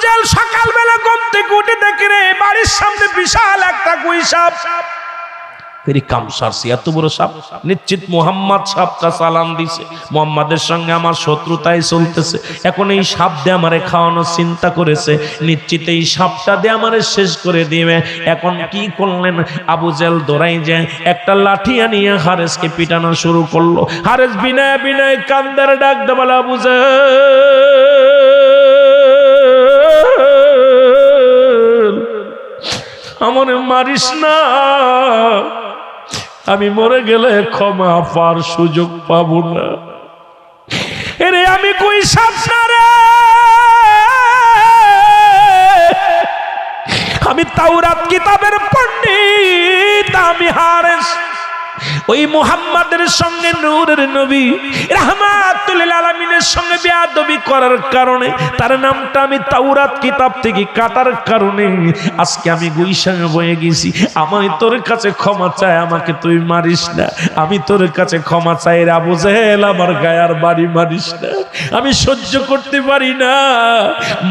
জাহেল সকালবেলা ঘুম থেকে উঠে দেখে রে বাড়ির সামনে বিশাল একটা গুই সাপ। এত বড় সাপ, নিশ্চিত মুহাম্মদ সাপটা চালান দিছে, মুহাম্মাদের সঙ্গে আমার শত্রুতাই চলতেছে, এখন এই সাপ দিয়ে আমারে খাওয়ানো চিন্তা করেছে, নিশ্চিত এই সাপটা দিয়ে আমারে শেষ করে দিবে। এখন কি করলেন? আবু জেহেল দৌড়াই যায় একটা লাঠি আনিয়ে হারেসকে পিটানো শুরু করলো। হারেস বিনয় বিনয় কান্দারে ডাক দে বলে, আবু জেহেল আমারে মারিস না, আমি মরে গেলে ক্ষমা পাওয়ার সুযোগ পাবো না। এরে আমি কই সাপ না রে, আমি তাওরাত কিতাবের পণ্ডিত, আমি হারেস। ওই মুহাম্মাদের সঙ্গে নূরের নবী রাহমাতুল লিল আলামিনের সঙ্গে বেয়াদবি করার কারণে তার নামটা আমি তাওরাত কিতাব থেকে কাটার কারণে আজকে আমি গুইশান বয়ে গেছি। আমি তোর কাছে ক্ষমা চাই, আমাকে তুই মারিস না, আমি তোর কাছে ক্ষমা চাই রে আবু জেহেল, আমার গায়ার বাড়ি মারিস না, আমি সহ্য করতে পারি না,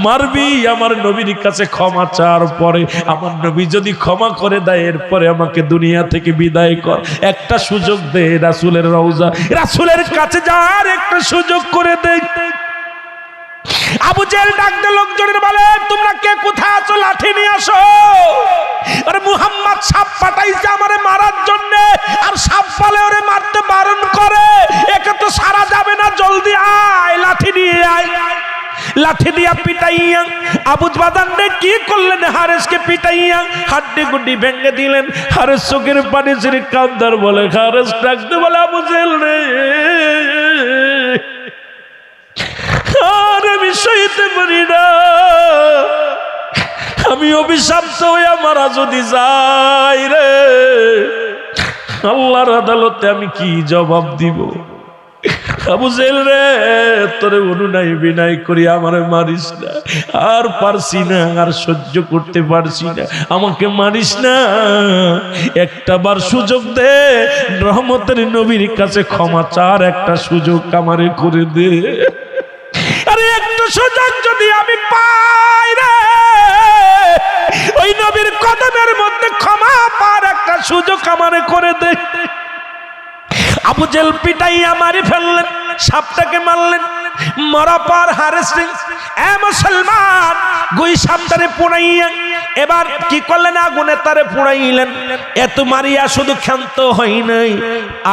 মারবি। আমার নবীর কাছে ক্ষমা চাওয়ার পরে আমার নবী যদি ক্ষমা করে দেয় এরপরে আমাকে দুনিয়া থেকে বিদায় কর, একটা সুযোগ দে, রাসূলের রওজা রাসূলের কাছে যাওয়ার একটা সুযোগ করে দে। আবু জেহেল ডাক দে লোকজনের বলে, তোমরা কে কোথায় আছো, লাঠি নিয়ে আসো। আরে মুহাম্মদ সাপ পাঠাইছে আমারে মারার জন্য, আর সাপ বলে ওরে মারতে বারণ করে, একে তো সারা যাবে না, জলদি আয়, লাঠি নিয়ে আয়। লাঠি দিয়া পিটাইয়া আবু বাদান কি করলেন? হারেসকে পিটাইয়া হাড্ডি গুড্ডি ভেঙে দিলেন। হারেস চোখের পানি ছেড়ে কান্দার বলে, হারেস ডাকতে বলে, আবু জেহেল রে, আর আমি সইতে পারি না, আমি অভিশপ্ত হয়ে মারা যদি যাই রে, আল্লাহর আদালতে আমি কি জবাব দিব? আবু জেহেল রে, তোরে অনুনয় বিনয় করি আমারে মারিস না, আর পারছি না, আর সহ্য করতে পারছি না, আমাকে মারিস না, একটা বার সুযোগ দে, রহমতের নবীর কাছে ক্ষমা চার একটা সুযোগ আমারে করে দে। আরে একটা সুযোগ যদি আমি পাই রে, ওই নবীর কদমের মধ্যে ক্ষমা পার একটা সুযোগ আমারে করে দে। আবু জেহেল পিটাইয়া মারি ফেললেন, সাপটাকে মারলেন, মরা পর হারেস এ মুসলমান গুই সাপটারে পুড়াইয়া এবার কি করলেন? আগুনে তারে পুড়াইলেন। এত মারিয়া শুধু ক্ষান্ত হয় নাই,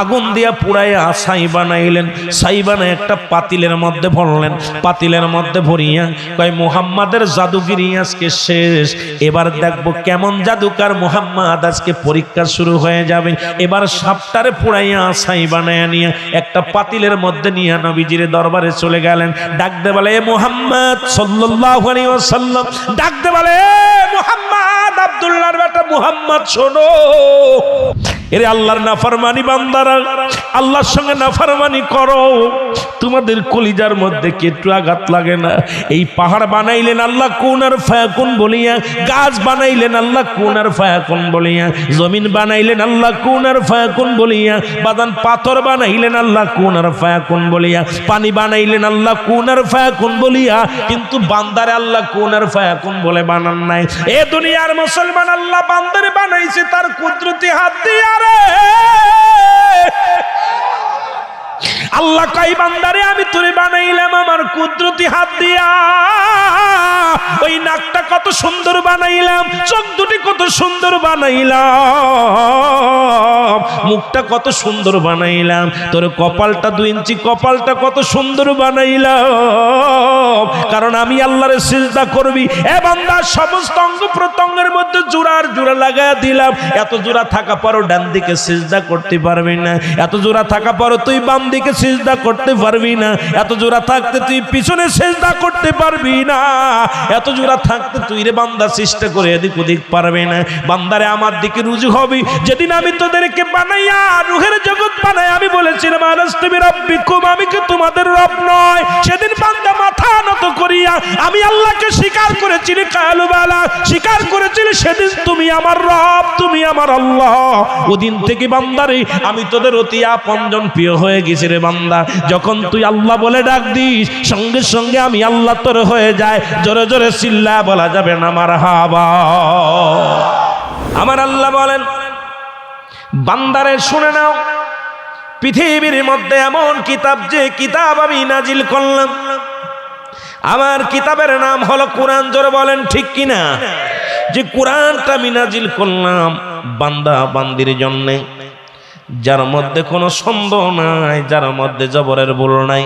আগুন দিয়া পুড়াইয়া ছাই বানাইলেন। ছাই বানায় একটা পাতিলের মধ্যে ভরলেন, পাতিলের মধ্যে ভরিয়া কয়, মুহাম্মাদের জাদুগিরি আজকে শেষ, এবার দেখবো কেমন জাদুকার মুহাম্মদ, আজকে পরীক্ষা শুরু হয়ে যাবে। এবার সাপটারে পুড়াইয়া ছাই বানাইয়া নিয়ে একটা পাতিলের মধ্যে নিয়ে নবীজির দরবারে চলে গেলেন। ডাকতে বলে, এ মুহাম্মদ সাল্লাল্লাহু আলাইহি ওয়াসাল্লাম, ডাকতে বলে, এ মুহাম্মদ, আব্দুল্লাহর বেটা মুহাম্মদ, শোনো, এরে আল্লাহর নাফরমানি বান্দারা, আল্লাহর সঙ্গে নাফরমানি করো, তোমাদের কলিজার মধ্যে কি একটু আঘাত লাগে না? এই পাহাড় বানাইলেন আল্লাহ কুন আর ফায়াকুন বলিয়া, গাছ বানাইলেন আল্লাহ কুন আর ফায়াকুন বলিয়া, জমিন বানাইলেন আল্লাহ কুন আর ফায়াকুন বলিয়া, বাদান পাথর বানাইলেন আল্লাহ কুন আর ফায়াকুন বলিয়া, পানি বানাইলেন আল্লাহ কুন আর ফায়াকুন বলিয়া, কিন্তু বান্দারে আল্লাহ কুন আর ফায়াকুন বলে বানান নাই। এ দুনিয়ার মুসলমান, আল্লাহ বান্দারে বানাইছে তার কুদরতি হাত দিয়া রে। আল্লাহ কই, বান্দারে আমি তোরে বানাইলাম আমার কুদরতি হাত দিয়া, ওই নাকটা কত সুন্দর বানাইলাম, চোখ দুটি কত সুন্দর বানাইলাম, মুখটা কত সুন্দর বানাইলাম, তোর কপালটা 2 ইঞ্চি কপালটা কত সুন্দর বানাইলাম, কারণ আমি আল্লাহরে সিজদা করবি। এ বান্দা, সমস্ত অঙ্গ প্রত্যঙ্গের মধ্যে জোড়ার জোড়া লাগায়া দিলাম, এত জোড়া থাকা পরও ডান দিকে সিজদা করতে পারবি না, এত জোড়া থাকা পরও তুই বাম দিকে সিজদা করতে পারবি না, এত জোড়া থাকতে তুই পিছনে সিজদা করতে পারবি না, এত জোড়া থাকতে তুই রে বান্দা চেষ্টা করে এদিক ওদিক পারবে না। বান্দারে আমার দিকে রুজু হবি। যেদিন আমি তোদেরকে বানাইয়া রুহের জগৎ বানাই আমি বলেছিলাম, আলাস্তু বিরাব্বিকুম, আমি কি তোমাদের রব নয়? সেদিন বান্দা মাথা নত করিয়া আমি আল্লাহকে স্বীকার করেছিল, কালু বালা স্বীকার করেছিল, সেদিন তুমি আমার রব, তুমি আমার আল্লাহ। ওদিন থেকে বান্দারে আমি তোদের অতি আপনজন প্রিয় হয়ে গেছি রে বান্দা। যখন তুই আল্লাহ বলে ডাক দিস, সঙ্গে সঙ্গে আমি আল্লাহ তোর হয়ে যায়। জোরে জোরে চিল্লা বলা যাবে না মারহাবা। আমার আল্লাহ বলেন, বান্দারে শুনে নাও, পৃথিবীর মধ্যে এমন কিতাব, যে কিতাব আমি নাজিল করলাম, আমার কিতাবের নাম হলো কোরআন। জোরে বলেন ঠিক কিনা? যে কোরআনটা আমি নাজিল করলাম বান্দা বান্দির জন্য, যার মধ্যে কোনো সন্দেহ নাই, যার মধ্যে জবরের ভুল নাই,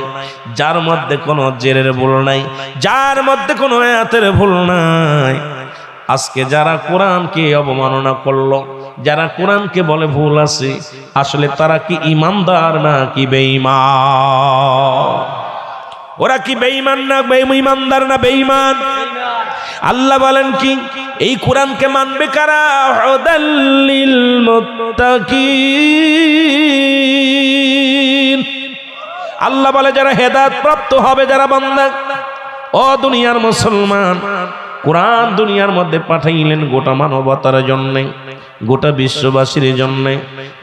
যার মধ্যে কোনো জেরের ভুল নাই, যার মধ্যে কোনো আয়াতের ভুল নাই। আজকে যারা কোরআনকে অবমাননা করলো, যারা কোরআনকে বলে ভুল আছে, আসলে তারা কি ইমানদার না কি বেঈমান? ওরা কি বেঈমান না ইমানদার না বেঈমান? আল্লাহ বলেন কি, এই কোরআনকে মানবে কারা? হুদাল্লিল মুত্তাকিন। আল্লাহ বলে যারা হেদায়েত প্রাপ্ত হবে, যারা বান্দা। ও দুনিয়ার মুসলমান, কোরআন দুনিয়ার মধ্যে পাঠাইলেন গোটা মানবতার জন্য, গোটা বিশ্ববাসীর জন্য,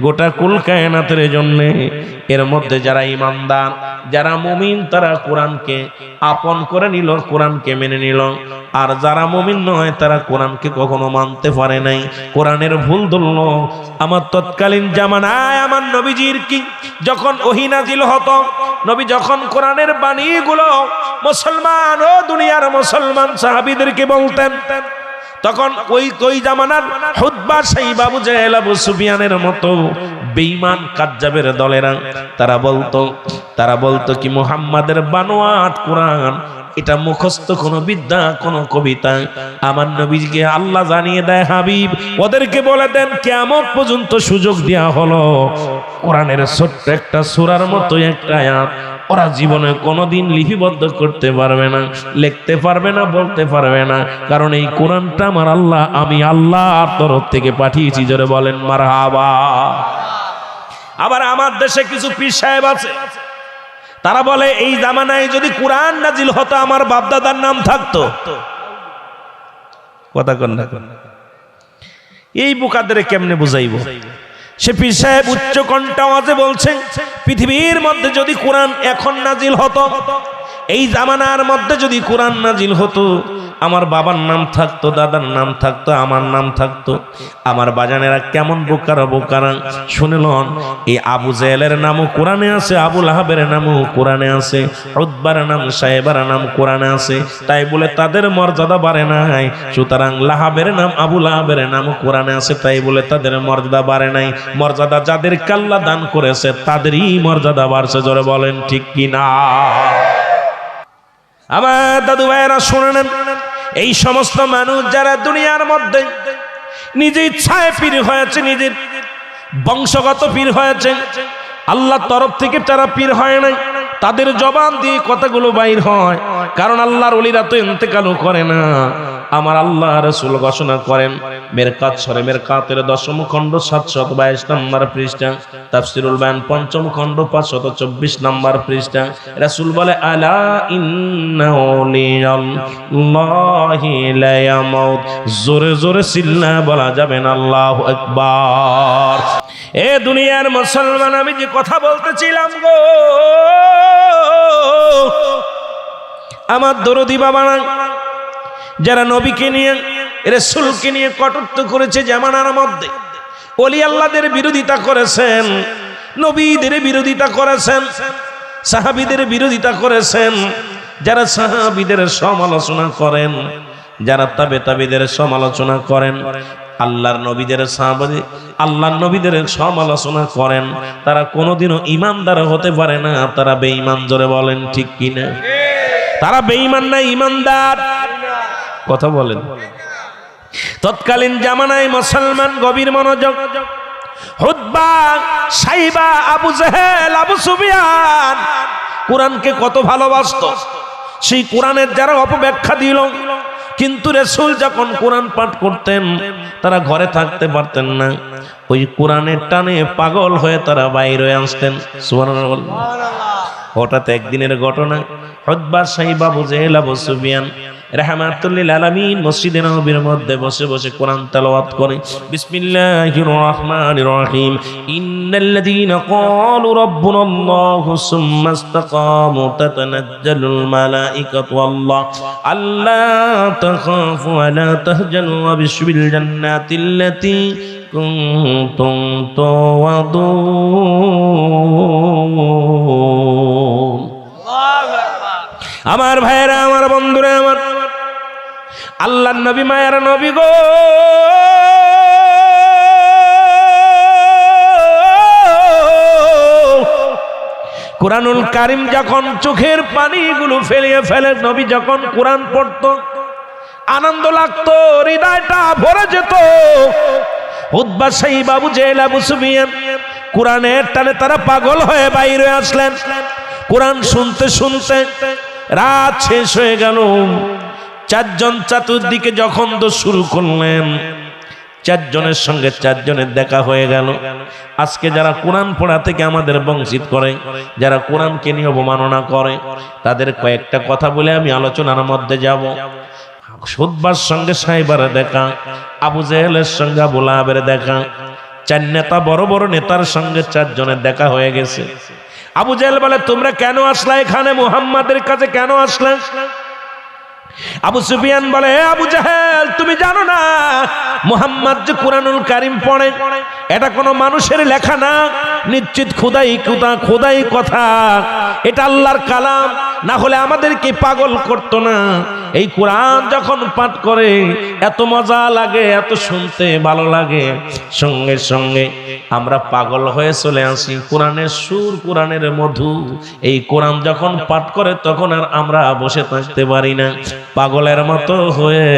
গোটা কুল কায়নাতের জন্য। এর মধ্যে যারা ইমানদার, যারা মুমিন, তারা কোরআনকে আপন করে নিল, কোরআনকে মেনে নিল। আর যারা মুমিন নয়, তারা কোরআনকে কখনো মানতে পারে নাই, কোরআনের ভুল ধরল। আমার তৎকালীন জামানায় আমার নবীজির কি যখন ওহী নাজিল হতো, নবী যখন কোরআনের বাণীগুলো মুসলমান ও দুনিয়ার মুসলমান সাহাবীদেরকে বলতেন, তখন ওই জামানার হুতবা সাইবা আবু জাহেল আবু সুফিয়ানের মতো বেঈমান কাজ্জাবের দলেরা তারা বলতো কি মুহাম্মাদের বানোয়াট কোরআন, এটা মুখস্থ কোনো বিদ্যা, কোনো কবিতা। আমার নবীকে আল্লাহ জানিয়ে দেয়, হাবিব ওদেরকে বলে দেন কিয়ামত পর্যন্ত সুযোগ দেয়া হলো, কোরআনের ছোট্ট একটা সূরার মতো একটা আয়াত ওরা জীবনে কোনোদিন লিপিবদ্ধ করতে পারবে না, লিখতে পারবে না, বলতে পারবে না। কারণ এই কোরআনটা আমার আল্লাহ, আমি আল্লাহর তরফ থেকে পাঠিয়েছি। জোরে বলেন মারহাবা। আবার আমার দেশে কিছু পীর সাহেব আছে, তারা বলে এই জামানায় যদি কোরআন নাজিল হতো আমার বাপদাদার নাম থাকতো। কথা কন না? এই বোকাদের কেমনে বুঝাইব? সে পীর সাহেব উচ্চ কণ্ঠ আওয়াজে বলছে, পৃথিবীর মধ্যে যদি কোরআন এখন নাজিল হতো, এই জামানার মধ্যে যদি কোরআন নাজিল হতো, আমার বাবার নাম থাকতো, দাদার নাম থাকতো, আমার নাম থাকতো। আমার বাজানেরা কেমন বোকারা শুনলেন, এই আবু জেহেলের নামও কোরআনে আছে, আবু লাহাবের নামও কোরআনে আছে, উতবার নাম, সাহেবার নাম কোরআনে আছে। তাই বলে তাদের মর্যাদা বাড়ে নাই। সুতরাং লাহাবের নাম, আবু লাহাবের নামও কোরআনে আছে, তাই বলে তাদের মর্যাদা বাড়ে নাই। মর্যাদা যাদের আল্লাহ দান করেছে তাদেরই মর্যাদা বাড়ছে। জোরে বলেন ঠিক কিনা? আমার দাদু ভাইয়েরা শুনে নেন, এই সমস্ত মানুষ যারা দুনিয়ার মধ্যে নিজে ইচ্ছায় পীর হয়েছে, নিজের বংশগত পীর হয়েছে, আল্লাহর তরফ থেকে তারা পীর হয় নাই, তাদের জবান দিয়ে কথাগুলো বাইর হয়। কারণ আল্লাহর ওলিরা তো ইন্তেকালও করে না। আমার আল্লাহ রাসূল ঘোষণা করেন, মেরকাত সরে মেরকাতের 10ম খণ্ড 722 নম্বর পৃষ্ঠা, তাফসীরুল বায়ান 5ম খণ্ড 524 নম্বর পৃষ্ঠা। রাসূল বলে, আলা ইন্না আউলিয়াল্লাহি লা ইয়ামুত। জোরে জোরে চিল্লা বলা যাবে না আল্লাহু আকবার। এ দুনিয়ার মুসলমান, আমি যে কথা বলতেছিলাম গো, আমার দরদি বাবা না, যারা নবীকে নিয়ে, রাসূলকে নিয়ে কটূক্তি করেছে জামানার মধ্যে, ওলি আল্লাহদের বিরোধিতা করেছেন, নবীদের বিরোধিতা করেছেন, সাহাবীদের বিরোধিতা করেছেন, যারা সাহাবীদের সমালোচনা করেন, যারা তাবেঈদের সমালোচনা করেন, আল্লাহর নবীদের সাহাবী, আল্লাহর নবীদের সমালোচনা করেন, তারা কোনোদিনও ঈমানদার হতে পারে না। তারা বেঈমান। জোরে বলেন ঠিক কিনা? তারা বেঈমান না ঈমানদার? কথা বলেন। তৎকালীন জামানায় মুসলমান গভীর মনোযোগ, হুতবা সাইবা আবু জেহেল আবু সুফিয়ান কোরআনকে কত ভালোবাসতো, সেই কোরআনের যারা অপব্যাখ্যা দিল। কিন্তু রাসূল যখন কোরআন পাঠ করতেন, তারা ঘরে থাকতে পারতেন না, ওই কোরআনের টানে পাগল হয়ে তারা বাইরে হয়ে আসতেন। সুবহানাল্লাহ। হঠাৎ একদিনের ঘটনা, হুতবা সাইবা আবু জেহেল আবু সুফিয়ান রাহমাতুল লিল আলামিন মসজিদে নববীর মধ্যে বসে বসে কোরআন তেলাওয়াত করে। বিসমিল্লাহির রহমানির রহিম। ইন্নাল্লাযীনা ক্বালু রাব্বুনাল্লাহু সুম্মা ইসতাকামু তাতানাজ্জালুল মালাইকাতু আল্লা তাখাফু ওয়া লা তাহজানু ওয়া বিশরিল জান্নাতিল্লাতী কুনতুম তুআদুন। আমার ভাইয়েরা, আমার বন্ধুরা, আমার আল্লাহর নবী, মায়ের নবী গো, কুরআনুল কারীম যখন চোখের পানিগুলো ফেলিয়ে ফেলে নবী যখন কোরআন পড়তো আনন্দ লাগতো, হৃদয়টা ভরে যেত। উতবা, সাইবা, আবু জেহেল, আবু সুফিয়ান কোরআনের টানে তারা পাগল হয়ে বাইরে আসলেন। কোরআন শুনতে শুনতে রাত শেষ হয়ে গেল। চারজন চতুর্দিকে যখন তো শুরু করলেন, চারজনের সঙ্গে চারজনের দেখা হয়ে গেল। আজকে যারা কোরআন পড়া থেকে আমাদের বঞ্চিত করে, যারা কোরআনকে নিয়ে অবমাননা করে, তাদের কয়েকটা কথা বলে আমি আলোচনার মধ্যে যাব। উতবার সঙ্গে সাইবার দেখা, আবু জেহেলের সঙ্গে আবু লাহাবের দেখা, চার নেতা, বড় বড় নেতার সঙ্গে চারজনের দেখা হয়ে গেছে। আবু জেহেল বলে, তোমরা কেন আসলা এখানে? মুহাম্মাদের কাছে কেন আসলে? আবু সুফিয়ান বলে, হে আবু জেহেল, তুমি জানো না মুহাম্মদ যে কুরআনুল কারীম পড়ে এটা কোনো মানুষের লেখা না, নিশ্চিত খোদাই কথা, এটা আল্লাহর কালাম, না হলে আমাদেরকে পাগল করতো না। এই কোরআন যখন পাঠ করে এত মজা লাগে, এত শুনতে ভালো লাগে, সঙ্গে সঙ্গে আমরা পাগল হয়ে চলে আসি। কোরআনের সুর, কোরআনের মধু, এই কোরআন যখন পাঠ করে তখন আর আমরা বসে থাকতে পারি না, পাগলের মতো হয়ে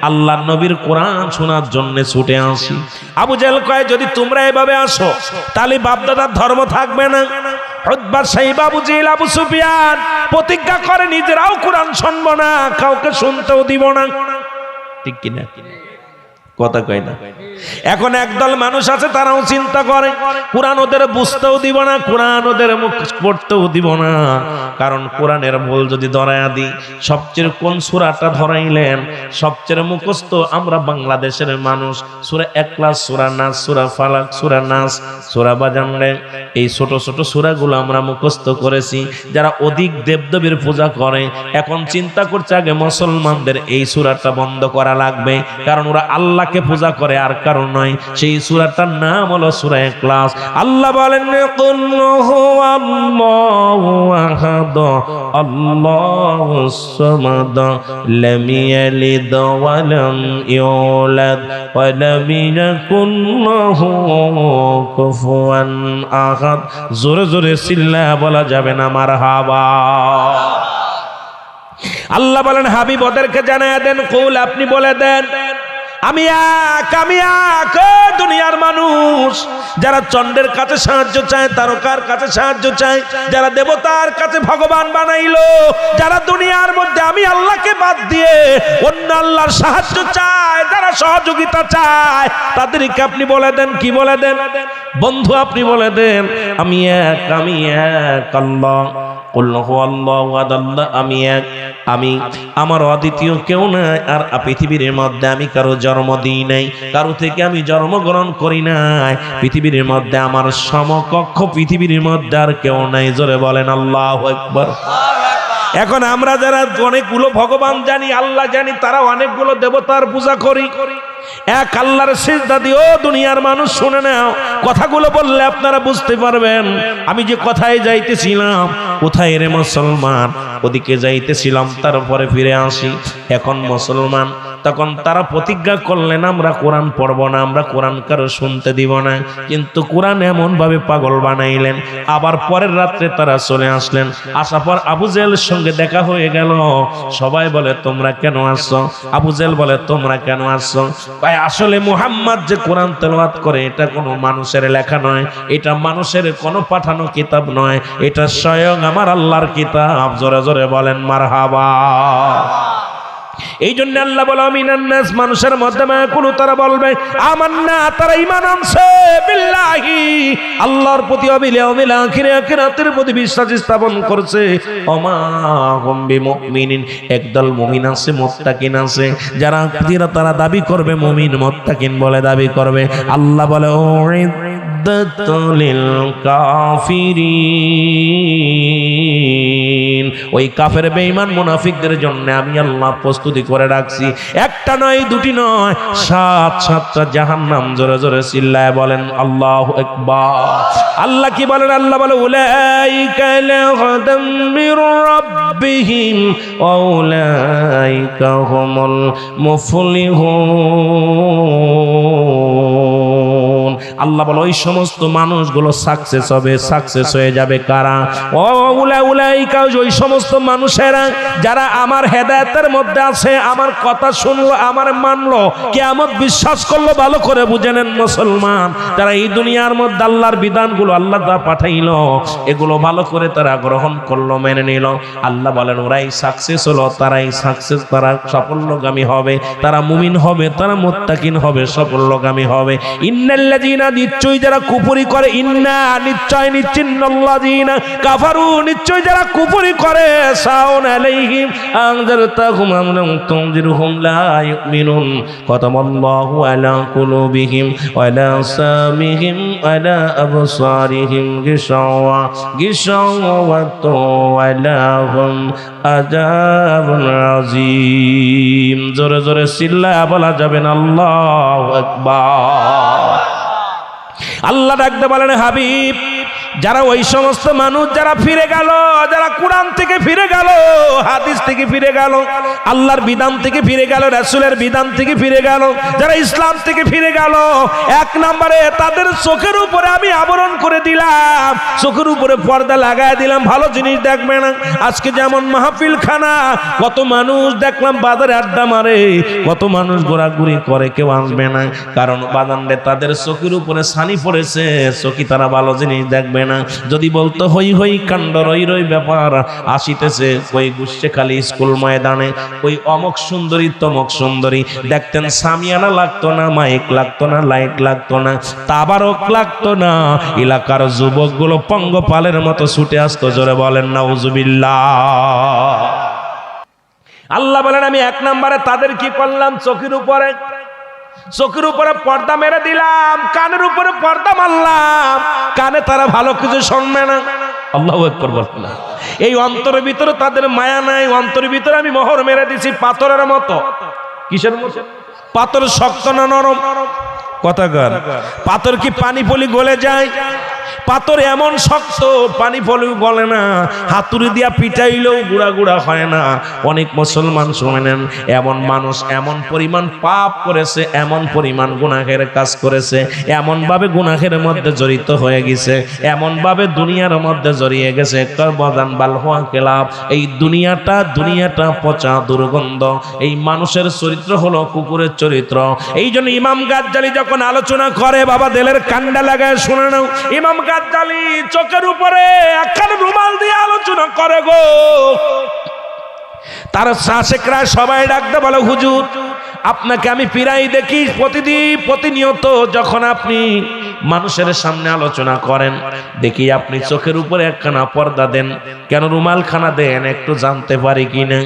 আল্লাহর নবীর কোরআন শোনার জন্য ছুটে আসি। আবু জেহেল কয়, যদি তোমরা এভাবে আসো তাহলে বাপদাদার ধর্ম থাকবে না। উতবা, সাইবা, আবু জেহেল, আবু সুফিয়ান প্রতিজ্ঞা করে নিজেরাও কোরআন শুনবো না, কাউকে শুনতেও দিব না। ঠিক কিনা? কথা কয় না? এখন একদল মানুষ আছে, তারাও চিন্তা করে কোরআন ওদের বুঝতেও দিব না, কোরআন ওদের মুখ পড়তেও দিব না। কারণ কোরআনের ভুল যদি ধরাইয়া দিই, সবচেয়ে কোন সূরাটা ধরাইলেন সবচেয়ে মুখস্থ আমরা বাংলাদেশের মানুষ, সূরা ইখলাস, সূরা নাস, সূরা ফালাক, সূরা নাস, সূরা বাজানরে, এই ছোট ছোট সূরাগুলো আমরা মুখস্থ করেছি। যারা অধিক দেবদেবীর পূজা করে এখন চিন্তা করছে আগে মুসলমানদের এই সূরাটা বন্ধ করা লাগবে, কারণ ওরা আল্লাহ পূজা করে আর কারণ নয়। সেই সূরাটার নাম হলো সূরা ইখলাস। আল্লাহ বলেন, কুল হুয়াল্লাহু আহাদ আল্লাহুস সামাদ লাম ইয়ালিদ ওয়া লাম ইউলাদ ওয়া লাম ইয়াকুল লাহু কুফুয়ান আহাদ। জোরে জোরে চিল্লা বলা যাবে না মারহাবা। আল্লাহ বলেন, হাবিব ওদেরকে জানায়া দেন, কুল, আপনি বলে দেন, আমি এক, আমি এক। দুনিয়ার মানুষ যারা চন্দ্রের কাছে সাহায্য চায়, তারকার কাছে সাহায্য চায়, যারা দেবতার কাছে ভগবান বানাইলো, যারা দুনিয়ার মধ্যে আমি আল্লাহকে বাদ দিয়ে অন্য আল্লাহর সাহায্য চায়, যারা সহযোগিতা চায়, তাদেরকে আপনি বলে দেন, কি বলে দেন বন্ধু? আপনি বলে দেন, আমি এক, আমি এক আল্লাহ। আমি এক, আমি, আমার অদ্বিতীয় কেউ নাই। আর পৃথিবীর মধ্যে আমি কারো জন্ম দিই নাই, কারো থেকে আমি জন্মগ্রহণ করি নাই। পৃথিবীর মধ্যে আমার সমকক্ষ পৃথিবীর মধ্যে আর কেউ নাই। জোরে বলেন আল্লাহু আকবার। এখন আমরা যারা অনেকগুলো ভগবান জানি, আল্লাহ জানি, তারা অনেকগুলো দেবতার পূজা করি। এক আল্লাহর সিজদা দিও। দুনিয়ার মানুষ শুনে নাও, কথাগুলো বললে আপনারা বুঝতে পারবেন আমি যে কথায় যাইতেছিলাম। কোথায় রে মুসলমান? ওদিকে যাইতেছিলাম, তারপরে ফিরে আসি। এখন মুসলমান, তখন তারা প্রতিজ্ঞা করলেন আমরা কোরআন পড়ব না, আমরা কোরআন কারো শুনতে দিব না। কিন্তু কোরআন এমন ভাবে পাগল বানাইলেন, আবার পরের রাত্রে তারা চলে আসলেন। আসার পর আবু জেহেলের সঙ্গে দেখা হয়ে গেল। সবাই বলে, তোমরা কেন আসছো? আবু জেহেল বলে, তোমরা কেন আসছো? আসলে মুহাম্মদ যে কোরআন তেলাওয়াত করে এটা কোনো মানুষের লেখা নয়, এটা মানুষের কোনো পাঠানো কিতাব নয়, এটা স্বয়ং আমার আল্লাহর কিতাব। জোরে জোরে বলেন মারহাবা। এই জন্য আল্লাহ বলে মিনান নাস, মানুষের মধ্যে মায়াকুলু, তারা বলবে আমান্না, তারা ঈমান আনছে বিল্লাহি, আল্লাহর প্রতি, ওয়াবিল ইয়াউমিল আখির, আখিরাতের প্রতি বিশ্বাস স্থাপন করছে। ওমা হুম বিমুমিনিন, একদল মুমিন আছে, মুত্তাকিন আছে, যারা তারা দাবি করবে মুমিন মুত্তাকিন বলে দাবি করবে। আল্লাহ বলে লিল কাফিরিন, ওই কাফের বেঈমান মুনাফিকদের জন্য আমি আল্লাহ প্রস্তুতি করে রাখছি। একটা নয়, দুটি নয়, 7-7টা জাহান্নাম। জোরে জোরে চিল্লায় বলেন আল্লাহু আকবার। আল্লাহ কি বলেন? আল্লাহ বলে উলাইকা লাহুদাম মির রাব্বিহিম ওয়া উলাইকা হুমুল মুফলিহুন। আল্লাহ বলে ওই সমস্ত মানুষগুলো সাকসেস হবে, সাকসেস হয়ে যাবে। কারা? উলাইকা, ওই সমস্ত মানুষেরা যারা আমার হেদায়েতের মধ্যে আছে, আমার কথা শুনলো, আমার মানলো, কিয়ামত বিশ্বাস করলো। ভালো করে বুঝে নেন মুসলমান, তারা এই দুনিয়ার মধ্যে আল্লাহর বিধানগুলো, আল্লাহ যা পাঠাইলো, এগুলো ভালো করে তারা গ্রহণ করলো, মেনে নিল। আল্লাহ বলেন ওরাই সাকসেস হলো, তারাই সাকসেস, তারা সাফল্যগামী হবে, তারা মুমিন হবে, তারা মুত্তাকিন হবে, সাফল্যগামী হবে। ইন্নাল্লাযীনা, নিশ্চয় যারা কুফরি করে, ইন্না নিশ্চয়, নিশ্চিন্নাল্লাযীনা কাফারু, নিশ্চয় যারা কুফরি করে, সাউন আলাইহিম আনজারতাহুম আম লাম তুনজিরহুম লা ইউমিনুন, খাতামাল্লাহু আলা কুলুবিহিম ওয়া লা সামিহিম ওয়া লা আবসারিহিম গিশাওয়াতু ওয়া লাহুম আযাবুন আযীম। জোরে জোরে চিল্লায়া বলা যাবে না আল্লাহু আকবার। আল্লাহ ডাকতে বলেন হাবিব, যারা ওই সমস্ত মানুষ যারা ফিরে গেল, যারা কোরআন থেকে ফিরে গেল, হাদিস থেকে ফিরে গেল, আল্লাহর বিধান থেকে ফিরে গেল, রাসূলের বিধান থেকে ফিরে গেল, যারা ইসলাম থেকে ফিরে গেল, এক নম্বরে তাদের চোখের উপরে আমি আবরণ করে দিলাম, চোখের উপরে পর্দা লাগায় দিলাম, ভালো জিনিস দেখবে না। আজকে যেমন মাহফিল খানা, কত মানুষ দেখলাম বাজারে আড্ডা মারে, কত মানুষ ঘোরাঘুরি করে, কেউ আসবে না, কারণ বাজারে তাদের চোখের উপরে ছানি পড়েছে, চোখে তারা ভালো জিনিস দেখবে না। যদি বলতো হই হই কাণ্ড, রই রই ব্যাপার আসিতেছে, ওই গুচ্ছেখালী স্কুল ময়দানে ওই অমক সুন্দরী তমক সুন্দরী দেখতেন, সামিয়ানা লাগতো না, মাইক লাগতো না, লাইট লাগতো না, তাবারক লাগতো না, এলাকার যুবকগুলো পঙ্গপালের মতো ছুটে আসতো। জোরে বলেন নাউজুবিল্লাহ। আল্লাহ বলেন আমি এক নম্বরে তাদের কি করলাম? চোখের উপরে পর্দা মেরে দিলাম, কানের উপরে পর্দা মারলাম, কানে তারা ভালো কিছু শুনবে না। আল্লাহু আকবার বলেন। এই অন্তরের ভিতরে তাদের মায়া নাই, অন্তরের ভিতরে আমি মোহর মেরে দিছি পাথরের মতো। কিসের মতো? পাথর শক্ত না নরম? কথা কর। পাথর কি পানি পলি গলে যায়? পাথর এমন শক্ত, পানি পলি গলে না, হাতুড়ি দিয়া পিটাইলেও গুড়া গুড়া হয় না। অনেক মুসলমান শুনেন, এমন মানুষ এমন পরিমাণ পাপ করেছে, এমন পরিমাণ গুনাহের কাজ করেছে, এমন ভাবে গুনাহের মধ্যে জড়িত হয়ে গেছে, এমন ভাবে দুনিয়ার মধ্যে জড়িয়ে গেছে, করবাদান বালহুয়া খেলাফ। এই দুনিয়াটা পচা দুর্গন্ধ। এই মানুষের চরিত্র হলো কুকুরের চরিত্র। এই জন্য ইমাম গাজ্জালি যখন আলোচনা করে, বাবা দিলের কান্ডা লাগায় শুনে নাও, ইমাম গাজ্জালি চোখের উপরে একখানা রুমাল দিয়ে আলোচনা করে গো। তার শাসকেরা সবাই ডাকতে বলে, হুজুর আপনাকে আমি পিরাই দেখি প্রতিনিয়ত, যখন আপনি মানুষের সামনে আলোচনা করেন দেখি আপনি চোখের উপরে একখানা পর্দা দেন, কেন রুমালখানা দেন একটু জানতে পারি কিনা?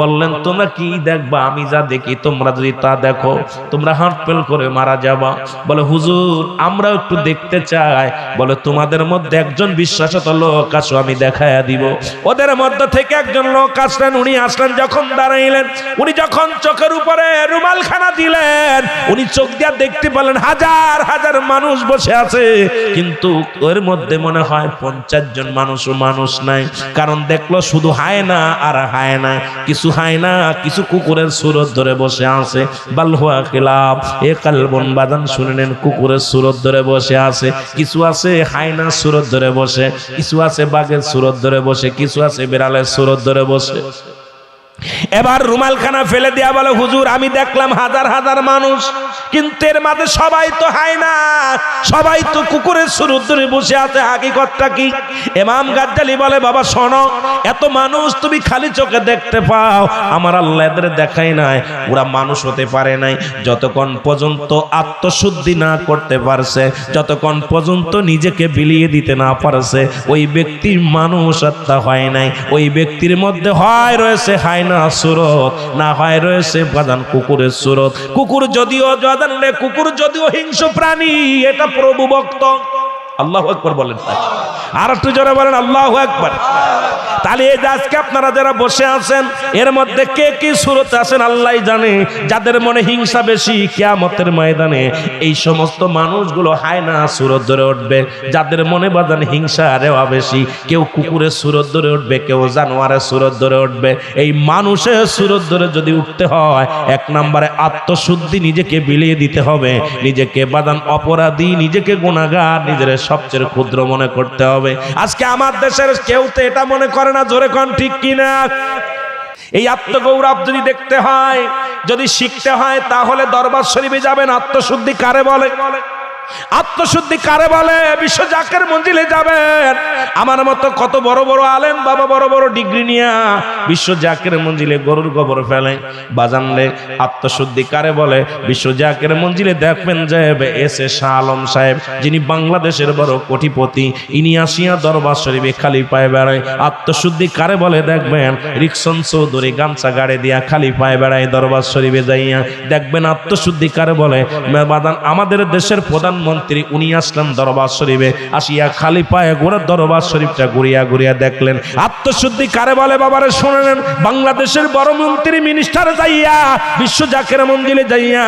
বললেন তোমরা কি দেখবা? আমি যা দেখি তোমরা যদি তা দেখো তোমরা হার্ট ফেল করে মারা যাবা। বলে হুজুর আমরা একটু দেখতে চাই। বলে তোমাদের মধ্যে একজন বিশ্বাসত লোক আসো, আমি দেখায়া দিব। ওদের মধ্যে থেকে একজন লোক আসলেন, উনি আসলেন, যখন দাঁড়াইলেন, উনি যখন চোখের উপরে রুমালখানা দিলেন, উনি চোখ দিয়া দেখতে পেলেন হাজার হাজার মানুষ বসে আছে, কিন্তু ওর মধ্যে মনে হয় 50 জন মানুষ নাই। কারণ দেখলো শুধু হায়না আর হায়না, কিছু হায়না কিছু কুকুরের সুরত ধরে বসে আছে। বালহুয়া খিলাফ এ কালবন বাদান শুনেন, কুকুরের সুরত ধরে বসে আছে, কিছু আছে হায়না সুরত ধরে বসে, কিছু আছে বাঘের সুরত ধরে বসে, কিছু আছে বিড়ালের সুরত ধরে বসে। এবার রুমালখানা ফেলে দেয়া বলে, হুজুর আমি দেখলাম হাজার হাজার মানুষ, কিন্তু এর মাঝে সবাই তো হায় না, সবাই তো কুকুরের সুরত ধরে বসে আছে, হাকিকতটা কি? ইমাম গাজ্জালি বলে, বাবা শোনো, এত মানুষ তুমি খালি চোখে দেখতে পাও, আমার আল্লাহ এদের দেখাই নাই, ওরা মানুষ হতে পারে নাই যতক্ষণ পর্যন্ত আত্মশুদ্ধি না করতে পারছে, যতক্ষণ পর্যন্ত নিজেকে বিলিয়ে দিতে না পারছে, ওই ব্যক্তির মানুষ আত্মা হয় নাই। ওই ব্যক্তির মধ্যে হয় রয়েছে হায় না সুরত, না হয় রয়েছে বাদান কুকুরের সুরত। কুকুর যদিও কুকুর যদিও হিংস্র প্রাণী, এটা প্রভু ভক্ত। আল্লাহু আকবার বলেন, আর একটু জোরে বলেন আল্লাহু আকবার। তাহলে এই যে আজকে আপনারা যারা বসে আছেন, এর মধ্যে কে কি সুরত আছেন আল্লাহই জানে। যাদের মনে হিংসা বেশি, কিয়ামতের ময়দানে এই সমস্ত মানুষগুলো হায় না সুরত ধরে উঠবে। যাদের মনে বাদান হিংসা রেওয়া বেশি, কেউ কুকুরের সুরত ধরে উঠবে, কেউ জানোয়ারের সুরত ধরে উঠবে। এই মানুষের সুরত ধরে যদি উঠতে হয়, এক নম্বরে আত্মশুদ্ধি, নিজেকে বিলিয়ে দিতে হবে, নিজেকে বাদান অপরাধী, নিজেকে গুনাহগার, নিজের সবচেয়ে ক্ষুদ্র মনে করতে হবে। আজকে আমার দেশের কেউ তো এটা মনে করে না, জোরে কোন ঠিক কিনা? এই আত্মগৌরব যদি দেখতে হয়, যদি শিখতে হয়, তাহলে দরবার শরীফে যাবেন। আত্মশুদ্ধি কারে বলে? আত্মশুদ্ধি কারে বলে? বিশ্ব জাকের মঞ্জিলে যাবেন। আমার মতো কত বড় বড় আলেম বাবা, বড় বড় ডিগ্রি নিয়ে বিশ্ব জাকের মঞ্জিলে গরুর গোবর ফেলে। বাজানলে আত্মশুদ্ধি কারে বলে? বিশ্ব জাকের মঞ্জিলে দেখবেন যে এস এ শাহ আলম সাহেব, যিনি বাংলাদেশের বড় কোটিপতি, ইনি আসিয়া দরবার শরীফে খালি পায়ে বেড়ায়। আত্মশুদ্ধি কারে বলে? দেখবেন রিকশন চৌধুরী গামছা গাড়ি দিয়া খালি পায়ে বেড়ায় দরবার শরীফে যাইয়া। দেখবেন আত্মশুদ্ধি কারে বলে? বাদান আমাদের দেশের প্রধানমন্ত্রী, উনি আসলেন দরবার শরীফে, আসিয়া খালি পায়ে গোড়া দরবার শরীফটা ঘুরিয়া ঘুরিয়া দেখলেন। আত্মশুদ্ধি কারে বলে? বাবারে শুনেন, বাংলাদেশের বড় মন্ত্রী মিনিস্টার যাইয়া বিশ্ব জাকের মঞ্জিলে যাইয়া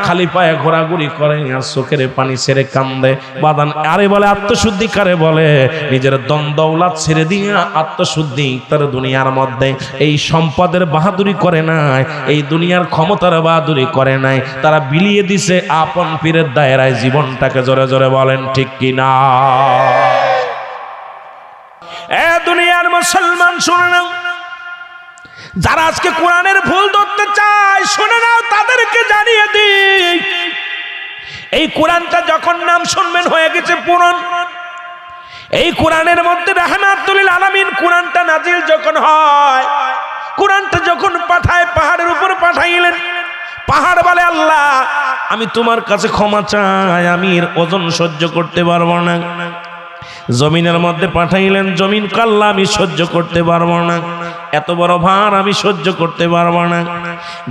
খালি পায়ে ঘোরাঘুরি করে, আর চোখের পানি ছেড়ে কান্দে। বাদান আরে বলে আত্মশুদ্ধি কারে বলে? নিজের দন দৌলত ছেড়ে দিয়া আত্মশুদ্ধি তার দুনিয়ার মধ্যে এই সম্পদের বাহাদুরি করে নাই, এই দুনিয়ার ক্ষমতার বাহাদুরি করে নাই, তারা বিলিয়ে দিছে আপন পীরের দায়রায় জীবনটাকে। জোরে জোরে বলেন ঠিক কিনা? এ দুনিয়ার মুসলমান শুনে নাও, যারা আজকে কোরআনের ভুল ধরতে চায়, শুনে নাও, তাদেরকে জানিয়ে দিই, এই কোরআনটা যখন নাম শুনবেন হয়ে গেছে পুরাণ। এই কোরআনের মধ্যে রাহমাতুল লিল আলামিন কোরআনটা নাজিল যখন হয়, কোরআনটা যখন পাঠায়, পাহাড়ের উপর পাঠাইলেন। পাহাড় বলে, আল্লাহ আমি তোমার কাছে ক্ষমা চাই, আমি এর ওজন সহ্য করতে পারবো না। জমিনের মধ্যে পাঠাইলেন, জমিন কাল্লা আমি সহ্য করতে পারবো না, এত বড় ভার আমি সহ্য করতে পারবো না।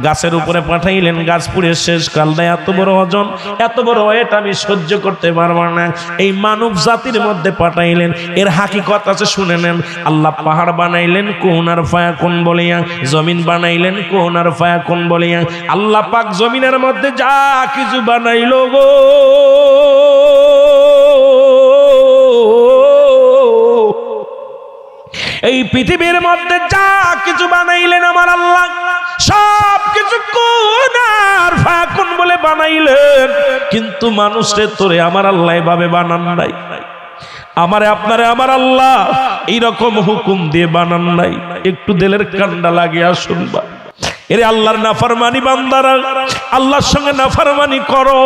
গাছের উপরে পাঠাইলেন, গাছ পুড়ে শেষ, কাল্লা এত বড় ওজন, এত বড় ওয়েট আমি সহ্য করতে পারবো না। এই মানব জাতির মধ্যে পাঠাইলেন, এর হাকিকত আছে শুনে নেন। আল্লাহ পাহাড় বানাইলেন কুন আর ফায়াকুন বলিয়া, জমিন বানাইলেন কুন আর ফায়াকুন বলিয়া। আল্লাহ পাক জমিনের মধ্যে যা কিছু বানাইলো গো, এই পৃথিবীর মধ্যে যা কিছু বানাইলেন আমার আল্লাহ, সব কিছু কুন আর ফায়াকুন বলে বানাইলেন। কিন্তু মানুষের তোরে আমার আল্লাহ এভাবে বানান নাই, আমারে আপনারে আমার আল্লাহ এইরকম হুকুম দিয়ে বানান নাই। একটু দিলের কান্ডা লাগিয়া শুনবা, এরে আল্লাহর নাফরমানি বান্দারা, আল্লাহর সঙ্গে নাফরমানি করো,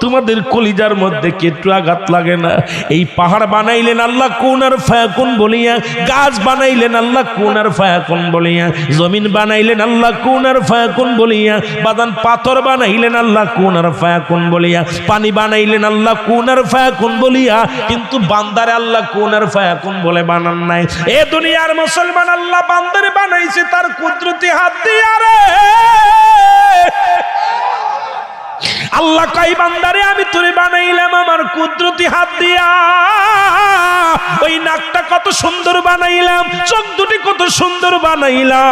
তোমাদের কলিজার মধ্যে কি একটু আঘাত লাগে না? এই পাহাড় বানাইলেন আল্লাহ কুন আর ফায়াকুন বলিয়া, গাছ বানাইলেন আল্লাহ কুন আর ফায়াকুন বলিয়া, জমিন বানাইলেন আল্লাহ কুন আর ফায়াকুন বলিয়া, বাদান পাথর বানাইলেন আল্লাহ কুন আর ফায়াকুন বলিয়া, পানি বানাইলেন আল্লাহ কুন আর ফায়াকুন বলিয়া। কিন্তু বান্দারে আল্লাহ কুন আর ফায়াকুন বলে বানান নাই। এ দুনিয়ার মুসলমান, আল্লাহ বান্দারে বানাইছে তার কুদরতি হাত দিয়া। আল্লাহ কই বান্দারে আমি তোরে বানাইলাম আমার কুদরতি হাত দিয়া। ওই নাকটা কত সুন্দর বানাইলাম, চোখ দুটি কত সুন্দর বানাইলাম,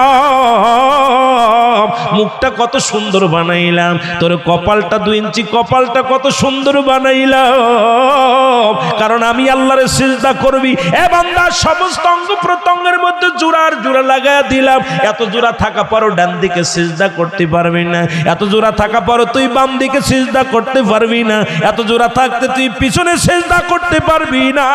মুখটা কত সুন্দর বানাইলাম, তোর কপালটা 2 ইঞ্চি কপালটা কত সুন্দর বানাইলাম। কারণ আমি আল্লাহরে সিজদা করবি। এ বান্দা, সমস্ত অঙ্গ প্রত্যঙ্গের মধ্যে জোড়ার জোড়া লাগায়া দিলাম। এত জোড়া থাকা পরও ডান দিকে সিজদা করতে পারবি না, এত জোড়া থাকা পরও তুই বাম দিকে সিজদা করতে পারবি না, এত জোড়া থাকতে তুই তুই পিছনে সেজদা করতে পারবি না,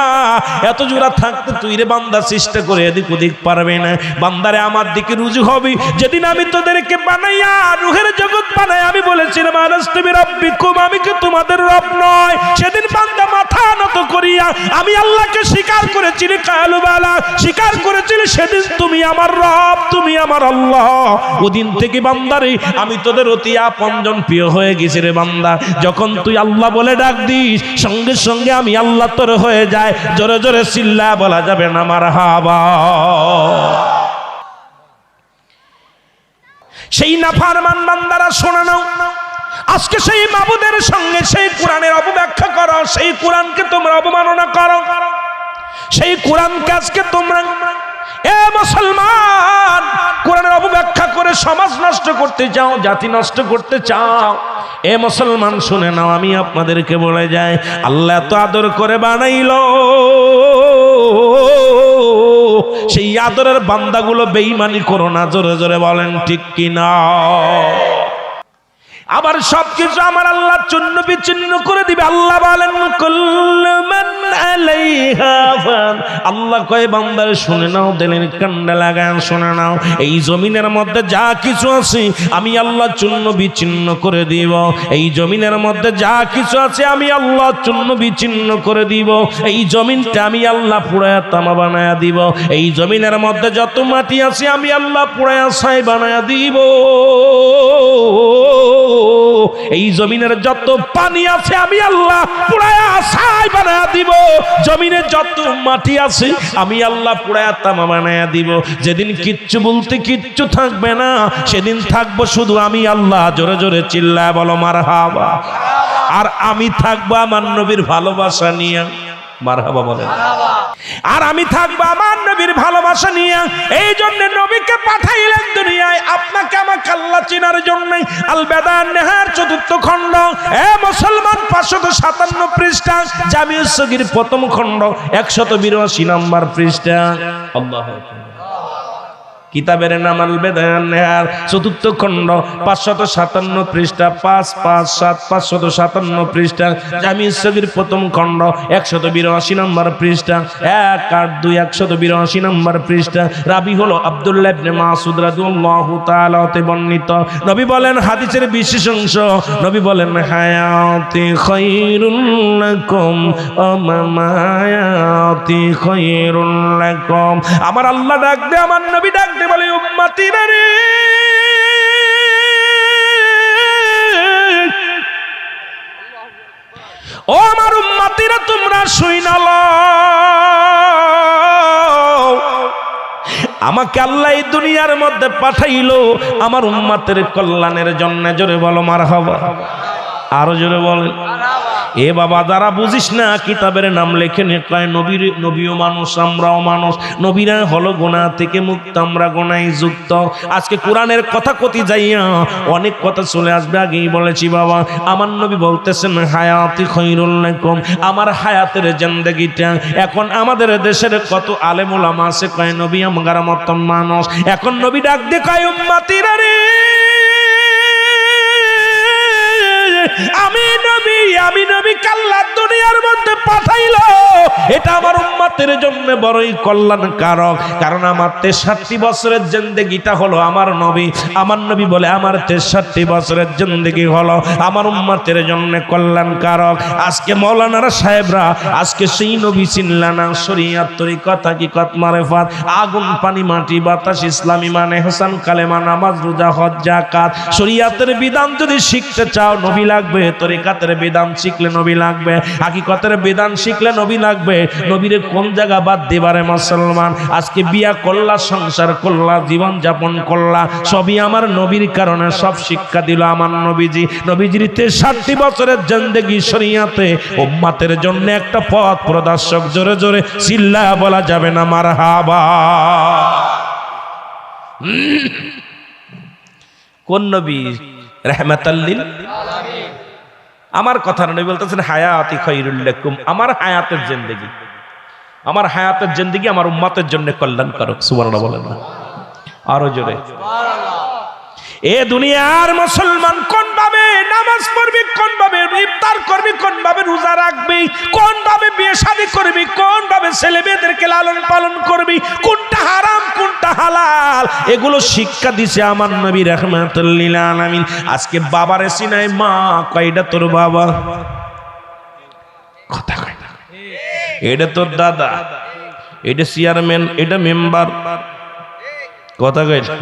এত জোড়া থাকতে তুই রে বান্দা চেষ্টা করে এদিক ওদিক পারবে না। বান্দারে আমার দিকে রুজু হবি। যেদিন আমি তোদেরকে বানাইয়া রুহের জগৎ বানাই আমি বলেছিলাম আলাস্তু বিরাব্বিকুম, আমি কি তোমাদের রব নয়? সেদিন বান্দা মাথা নত করিয়া আমি আল্লাহকে স্বীকার করেছিলি, কালু বালা স্বীকার করেছিলি, সেদিন তুমি আমার রব, তুমি আমার আল্লাহ। ওদিন থেকে বান্দারে আমি তোদের অতি আপনজন প্রিয় হয়ে গেছি রে বান্দা। যখন তুই আল্লাহ বলে ডাক দিস সঙ্গে সঙ্গে আমি আল্লাহ তোর হয়ে যায়। জোরে জোরে চিল্লা বলা যাবে না মারহাবা। সেই নাফরমান বান্দারা শোনা নাও, আজকে সেই মাবুদের সঙ্গে সেই কোরআনের অপব্যাখ্যা করো, সেই কোরআনকে তোমরা অবমাননা করো, সেই কোরআনকে আজকে তোমরা এ মুসলমান কোরআনের অপব্যাখ্যা করে সমাজ নষ্ট করতে চাও, জাতি নষ্ট করতে চাও। এ মুসলমান শুনে নাও, আমি আপনাদেরকে বলে যাই, আল্লাহ এত আদর করে বানাইলো, সেই আদরের বান্দাগুলো বেঈমানি করো না। জোরে জোরে বলেন ঠিক কিনা? আবার সবকিছু আমার আল্লাহর জন্য বিচ্ছিন্ন করে দিবে। আল্লাহ বলেন কুল্লু মান আলাইহা ফান। আল্লাহ কয় বান্দারে শুনে নাও, দিলের কান্ডা লাগায় শুনে নাও, এই জমিনের মধ্যে যা কিছু আছে আমি আল্লাহর জন্য বিচ্ছিন্ন করে দিব। এই জমিনের মধ্যে যা কিছু আছে আমি আল্লাহর জন্য বিচ্ছিন্ন করে দিব। এই জমিনটা আমি আল্লাহ পুড়ায়া তামা বানায়া দিব। এই জমিনের মধ্যে যত মাটি আছে আমি আল্লাহ পুড়ায়া ছাই বানায়া দিব। এই জমিনের যত পানি আছে আমি আল্লাহ পুড়ায়া ছাই বানায়া দিব। জমিনে যত মাটি আছে আমি আল্লাহ পুড়ায়া তামা বানায়া দিব। যেদিন কিচ্ছু বলতে কিচ্ছু থাকবে না, সেদিন থাকবো শুধু আমি আল্লাহ। জোরে জোরে চিল্লায় বলো মারহাবা। আর আমি থাকবো আমার নবীর ভালোবাসা নিয়ে। মারহাবা বলেন। আর আমি থাকবো আমার নবীর ভালোবাসা নিয়ে। এই জন্য নবীকে পাঠাইলেন দুনিয়ায় আপনাকে আমাকে আল্লাহ চিনার জন্য। আল বেদান নেহার 4th খণ্ড, এ মুসলমান 557 পৃষ্ঠা, জামিউস সগীর 1ম খণ্ড 182 নম্বর পৃষ্ঠা। আল্লাহু আকবার। কিতাবের নাম আল বেদান নেহার 4th খণ্ড 557 পৃষ্ঠা, 557 557 পৃষ্ঠা, জামিউস সগীর 1ম খণ্ড 182 নম্বর পৃষ্ঠা, 182 182 নম্বর পৃষ্ঠা। রাবি হলো আব্দুল্লাহ ইবনে মাসউদ রাদিয়াল্লাহু তাআলা হতে বর্ণিত। নবী বলেন, হাদিসের বিশেষ অংশ, নবী বলেন হায়াতি খায়রুল লাকুম ওয়া মামায়াতি খায়রুল লাকুম। আমার আল্লাহ ডাক দে, আমার নবী ডাক বলে উম্মতিরা রে, ও আমার উম্মতিরা তোমরা শুইনা লও, আমাকে আল্লাহ এই দুনিয়ার মধ্যে পাঠাইলো আমার উম্মতের কল্যাণের জন্য। জোরে বলো মারহাবা। আরো জোরে বলেন। এ বাবা, যারা বুঝিস না কিতাবের নাম লেখে কয় নবীও মানুষ, আমরাও মানুষ। নবীরা হলো গুনাহ থেকে মুক্ত, আমরা গুনাহে যুক্ত। আজকে কোরআনের কথা কতি যাইয়া অনেক কথা চলে আসবে। আগেই বলেছি বাবা, আমার নবী বলতেছেন হায়াতি খায়রুল লাকুম, আমার হায়াতের জিন্দেগিটা। এখন আমাদের দেশের কত আলেম ওলামা আছে কয় নবী আমার মতন মানুষ। এখন নবী ডাক দিয়ে কয় উম্মতিরা রে, আমি নবী আল্লাহ দুনিয়ার মধ্যে পাঠাইলো, এটা আমার উম্মতের জন্য বড়ই কল্যাণকারক। কারণ আমার 63 বছরের জিন্দেগিটা হলো আমার নবী। আমার নবী বলে আমার 63 বছরের জিন্দেগি হলো আমার উম্মতের জন্য কল্যাণকারক। আজকে মাওলানারা সাহেবরা আজকে সেই নবী চিনলা না। শরীয়ত, তরিকত, হাকিকত, মারিফাত, আগুন, পানি, মাটি, বাতাস, ইসলামী মানে হাসান, কালেমা, নামাজ, রোজা, হজ, যাকাত, শরীয়তের বিধান যদি শিখতে চাও নবী লাগবে। তরিকাতের বিধান শিখলে নবী লাগবে। হাকিকতের বিধান শিখলে নবী লাগবে। নবীর কোন জায়গা বাদ দিবারে মুসলমান? আজকে বিয়া করলা, সংসার করলা, জীবন যাপন করলা, সবই আমার নবীর কারণে। সব শিক্ষা দিল আমার নবীজি। নবীজির 63 বছরের জিন্দেগি শরীয়তে উম্মতের জন্য একটা পথ প্রদর্শক। জোরে জোরে চিল্লা বলা যাবে না মারহাবা। কোন নবী? রাহমাতাল লিল আলামিন। আমার কথা নবী বলতেছেন হায়াতি খায়রুল লাকুম, আমার হায়াতের জিন্দেগি, আমার হায়াতের জিন্দেগি আমার উম্মতের জন্য কল্যাণকারক। সুবহানাল্লাহ বলেন না আরো জোরে সুবহানাল্লাহ। এ দুনিয়ার মুসলমান কোন ভাবে নামাজ পড়বি, কোন ভাবে ইফতার করবি, কোন ভাবে রোজা রাখবি, কোন ভাবে বিয়ে শাদী করবি, কোন ভাবে ছেলে মেয়েদেরকে লালন পালন করবি, কোনটা হারাম কোনটা হালাল, এগুলো শিক্ষা দিছে আমার নবী রাহমাতুল লিল আলামিন। আজকে বাবারে চিনাই, মা কয়টা তোর বাবা, কথা কয় না, এটা তোর দাদা, এটা চেয়ারম্যান, এটা মেম্বার, কথা কয় না।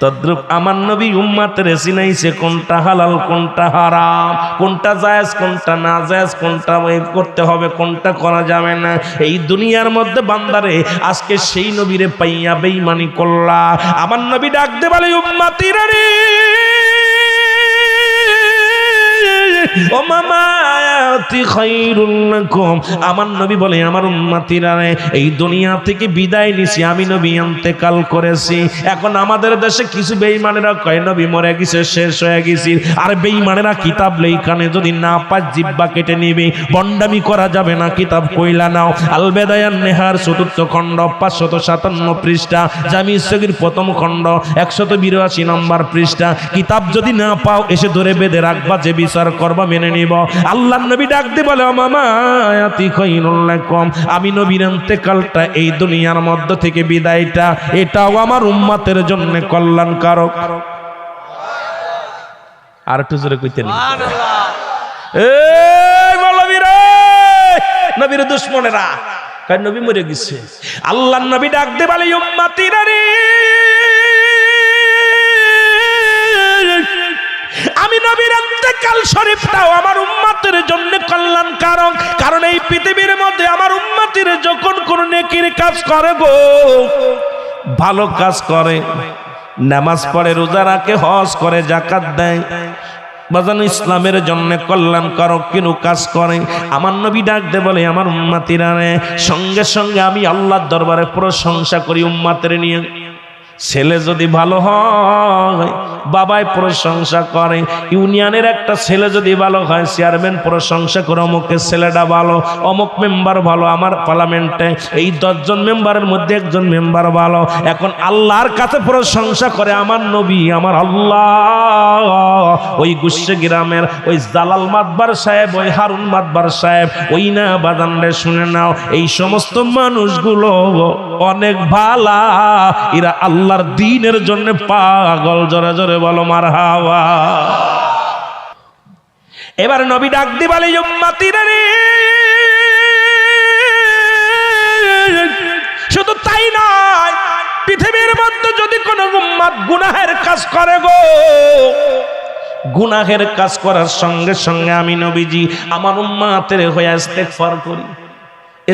তদ্রূপ আমার নবী উম্মতের চিনাইছে কোনটা হালাল কোনটা হারাম, কোনটা জায়েজ কোনটা না জায়েজ, কোনটা করতে হবে কোনটা করা যাবে না। এই দুনিয়ার মধ্যে বান্দারে আজকে সেই নবীরে পাইয়া বেঈমানি করলা। আমার নবী ডাক দে বলে, উম্মতিরা রে, ও মামা আমার নবী বলে, আমার উম্মতিরা রে, এই দুনিয়া থেকে বিদায় নিছি, আমি নবী ইন্তেকাল করেছি। এখন আমাদের দেশে কিছু বেঈমানেরা কয় নবী মরে গেছে, শেষ হয়ে গেছি। আর বেঈমানেরা কিতাব লেখানে যদি না পাঁচ জিব্বা কেটে নিবে, বন্ডামি করা যাবে না। কিতাব কইলা নাও, আল বেদায়ান নেহার 4th খণ্ড 557 পৃষ্ঠা, জামি সগীর 1ম খণ্ড 182 নম্বর পৃষ্ঠা। কিতাব যদি না পাও এসে ধরে বেঁধে রাখবা, যে বিচার করবা মেনে নিব। আল্লাহর নবী ডাক দিয়ে বলে, মামা আয়াতি খায়রুল লাকুম, আমি নবীর ইন্তেকালটা, এই দুনিয়ার মধ্য থেকে বিদায়টা, এটাও আমার উম্মতের জন্য কল্যাণকারক। আর একটু জোরে কইতে নেই, সুবহানাল্লাহ। এই মৌলবী রে, নবীর দুশমনেরা কয় নবী মরে গেছে। আল্লাহর নবী ডাক দিয়ে বলে, উম্মতিরা রে, আমি নবীর ইন্তেকাল শরীফটাও আমার উম্মতের জন্য কল্যাণকারক। কারণ এই পৃথিবীর মধ্যে আমার উম্মতের যখন কোন নেকির কাজ করে গো, ভালো কাজ করে, নামাজ পড়ে, রোজা রাখে, হজ করে, যাকাত দেয়, বাজানো ইসলামের জন্য কল্যাণকারক কিনু কাজ করে, আমার নবী ডাক দে বলে, আমার উম্মতিরা রে, সঙ্গে সঙ্গে আমি আল্লাহর দরবারে প্রশংসা করি উম্মতের নিয়ে। ছেলে যদি ভালো হয়, বাবাই প্রশংসা করে। ইউনিয়নের একটা ছেলে যদি ভালো হয়, চেয়ারম্যান প্রশংসা করে, অমুকের ছেলেটা ভালো, অমুক মেম্বার ভালো, আমার পার্লামেন্টে এই 10 জন মেম্বারের মধ্যে একজন মেম্বার ভালো। এখন আল্লাহর কাছে প্রশংসা করে আমার নবী, আমার আল্লাহ। ওই গুস্সে গ্রামের ওই জালাল মাতবার সাহেব, ওই হারুন মাতবার সাহেব, ওই না বাজানরে শুনে নাও, এই সমস্ত মানুষগুলো অনেক ভালা, এরা আল্লাহর দ্বীনের জন্য পাগল। জোরে জোরে বলো মারহাবা। এবার নবী ডাক দি বলে, উম্মতিরা রে, শুধু তাই নয়, পৃথিবীর মধ্যে যদি কোনো উম্মত গুনাহের কাজ করে গো, গুনাহের কাজ করার সঙ্গে সঙ্গে আমি নবীজি আমার উম্মতের হয়ে ইস্তেগফার করি,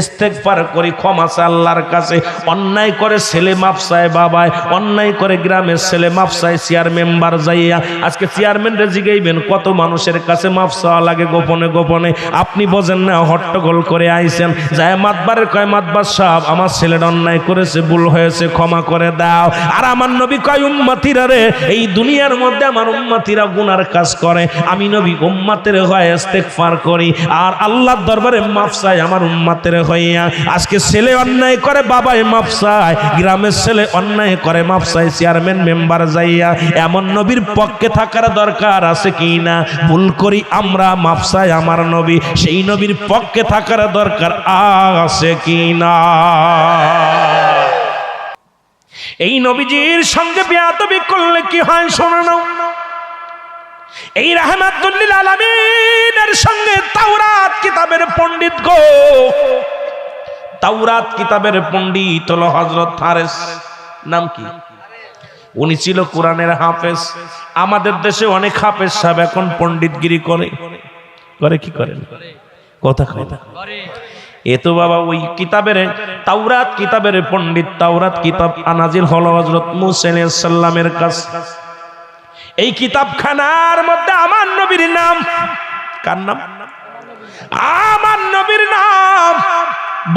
ইস্তেগফার করি, ক্ষমা চাই আল্লাহর কাছে। অন্যায় করে ছেলে মাফ চায় বাবায়, অন্যায় করে গ্রামের ছেলে মাফ চায় চেয়ার মেম্বার যাইয়া। আজকে চেয়ারম্যানরে জিগাইবেন কত মানুষের কাছে মাফ চাওয়া লাগে গোপনে গোপনে। আপনি বোঝেন না, হট্টগোল করে আইছেন, যায় মাতবারের কয়, মাতবার সাহেব আমার ছেলেটা অন্যায় করেছে, ভুল হয়েছে, ক্ষমা করে দাও। আর আমার নবী কয়, উম্মতিরা রে, এই দুনিয়ার মধ্যে আমার উম্মতিরা গুনার কাজ করে, আমি নবী উম্মতের হয়ে ইস্তেগফার করি আর আল্লাহর দরবারে মাফ চাই আমার উম্মতের হইয়া। আজকে ছেলে অন্যায় করে, বাবাই মাফ চায়, গ্রামের ছেলে অন্যায় করে, মাফ চায় চেয়ারম্যান মেম্বার যাইয়া। এমন নবীর পক্ষে থাকার দরকার আছে কি না? ভুল করি আমরা, মাফ চাই আমার নবী, সেই নবীর পক্ষে থাকার দরকার আছে কি না? এই নবীজির সঙ্গে বেয়াদবি করলে কি হয় শোনো না। এই রাহমাতুল লিল আলামিনের সঙ্গে তাওরাত কিতাবের পণ্ডিত গো, তাওরাত কিতাবের পণ্ডিত হলো হযরত ফারেস। নাম কি? উনি ছিল কোরআনের হাফেজ। আমাদের দেশে অনেক হাফেজ সাহেব এখন পণ্ডিতগিরি করে। করে কি করেন? কথা কথা এ তো বাবা ওই কিতাবের, তাওরাত কিতাবের পণ্ডিত। তাওরাত কিতাব নাজিল হলো হযরত মুসা আলাইহিস সালামের কাছে। এই কিতাবখানার মধ্যে আমার নবীর নাম, কার নাম? আমার নবীর নাম।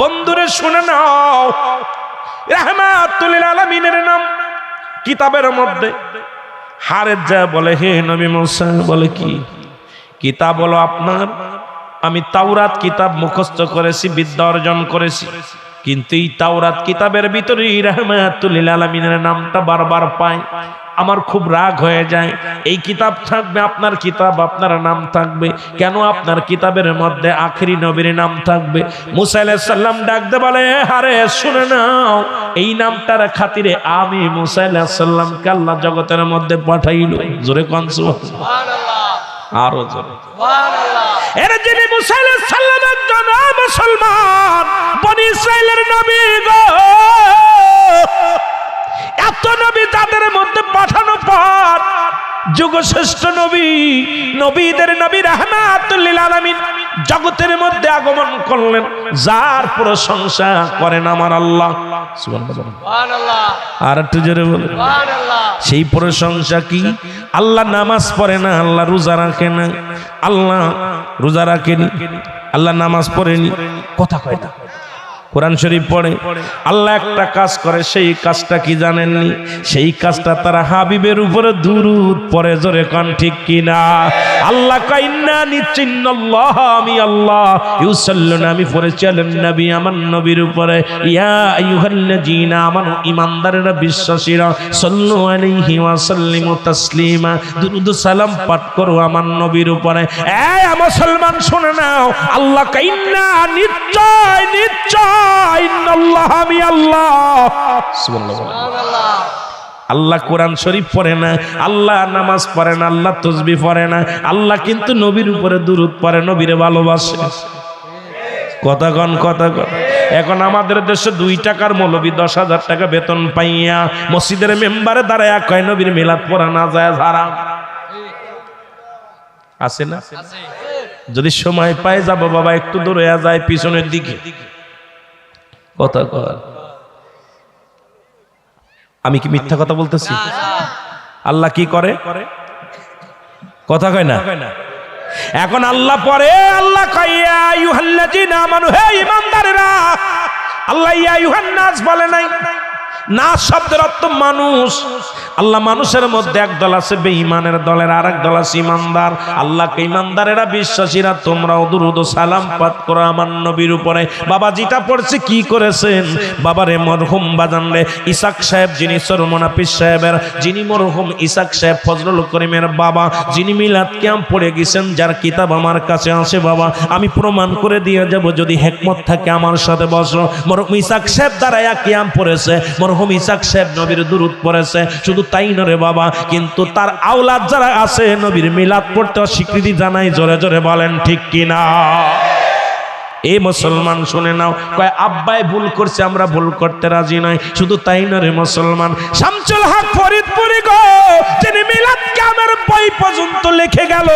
বন্ধুরে শুনে নাও, রাহমাতুল লিল আলামিনের নাম কিতাবের মধ্যে। হারেত যা বলে, হে নবী মুসা, বলে কি কিতাব? বলো আপনার, আমি তাওরাত কিতাব মুখস্থ করেছি, বিদ্যা অর্জন করেছি, কিন্তু এই তাওরাত কিতাবের ভিতরে রাহমাতুল লিল আলামিনের নামটা বারবার পাই। আমার খুব রাগ হয়ে যায়। এই কিতাব থাকবে আপনার কিতাব, আপনার নাম থাকবে, কেন আপনার কিতাবের মধ্যে আখেরি নবীর নাম থাকবে? মুসা আলাইহিস সালাম ডাক দে বলে, আরে শুনে নাও, এই নামটার খাতিরে আমি মুসা আলাইহিস সালামকে আল্লাহ জগতের মধ্যে পাঠাইল। জোরে কোন সুবহানাল্লাহ, আরো জোরে সুবহানাল্লাহ। এর যিনি মুসা আলাইহিস সালাম একজন মুসলমান, বনি ইসরাইলের নবী গো, এত নবী তাদের মধ্যে পাঠানো পর যুগশ্রেষ্ঠ নবী, নবীদের নবী রাহমাতুল লিল আলামিন জগতের মধ্যে আগমন করলেন, যার প্রশংসা করেন আমার আল্লাহ। সুবহানাল্লাহ, আর একটু জোরে বলেন সুবহানাল্লাহ। সেই প্রশংসা কি? আল্লাহ নামাজ পড়ে না, আল্লাহ রোজা রাখে না, আল্লাহ রোজা রাখেনি, আল্লাহ নামাজ পড়েনি, কথা কয় না, কোরআন শরীফ পড়ে। আল্লাহ একটা কাজ করে, সেই কাজটা কি জানেননি? সেই কাজটা তারা হাবিবের উপরে দুরূদ পড়ে। জোরে কোন ঠিক কিনা? আল্লাহ কাইন্না নিচিন্নাল্লাহ, আমি আল্লাহ ইউসাল্লুনা, আমি পড়েছি আলেন নবী, আমার নবীর উপরে, ইয়া আইয়ুহাল্লাযীনা আমানু, ঈমানদারেরা বিশ্বাসীরা, সাল্লু আলাইহি ওয়া সাল্লিমু তাসলিমা, দুরূদ সালাম পাঠ করো আমার নবীর উপরে। এই মুসলমান শুনে নাও, আল্লাহ কাইন্না, নিশ্চয় নিশ্চয়, ইন্নাল্লাহ, আমি আল্লাহ। সুবহানাল্লাহ। আল্লাহ কোরআন শরীফ পড়ে না, আল্লাহ নামাজ পড়ে না, আল্লাহ তাসবিহ পড়ে না, আল্লাহ কিন্তু নবীর উপরে দুরূদ পড়ে, নবীরে ভালোবাসে। কথা কন, কথা কন। এখন আমাদের দেশে 2 টাকার মৌলবী 10,000 টাকা বেতন পাইয়া মসজিদের মেম্বারে দাঁড়ায় কয় নবীর মিলাদ পড়া না যায়, হারাম। আছে না? যদি সময় পায় যাবো বাবা, একটু দূরে যায় পিছনের দিকে, কথা কর। আমি কি মিথ্যা কথা বলতেছি? আল্লাহ কি করে? কথা কয় না। এখন আল্লাহ পরে, আল্লাহ কয় ইয়া আইয়ুহাল্লাযীনা আমানু, হে ঈমানদারেরা। আল্লাহ ইয়া আইয়ুহান নাস বলে নাই, নাস শব্দের অর্থ মানুষ। আল্লাহ মানুষের মধ্যে এক দল আছে বেঈমানের দলের, আর এক দল আছে ঈমানদার। আল্লাহকে ঈমানদারেরা, বিশ্বাসীরা, তোমরাও দুরূদ সালাম পাঠ করো আমার নবীর উপরে। বাবা যেটা পড়ছে কি করেছেন? বাবারে মরহুম বাজানরে ইসাক সাহেব, যিনি চরমনা পীর সাহেবের, যিনি মরহুম ইসাক সাহেব ফজলুল করিমের বাবা, যিনি মিলাদ কিয়াম পড়ে গেছেন, যার কিতাব আমার কাছে আছে বাবা, আমি প্রমাণ করে দিয়ে যাব, যদি হিকমত থাকে আমার সাথে বসো। মরহুম ইসাক সাহেব দাঁড়ায়া কিয়াম পড়েছে, মরহুম ইসাক সাহেব নবীর দুরূদ পড়েছে। শুধু তাই নরে বাবা, কিন্তু তার আওলাদ যারা আছে নবীর মিলাদ পড়তে অস্বীকৃতি জানাই। জোরে জোরে বলেন ঠিক কিনা? এই মুসলমান শুনে নাও, কয় আব্বাই ভুল করছে, আমরা ভুল করতে রাজি নয়। শুধু তাই নরে মুসলমান, শামসুল হক ফরিদপুরি গো, যিনি মিলাদ কিয়ামের বই পর্যন্ত লিখে গেল,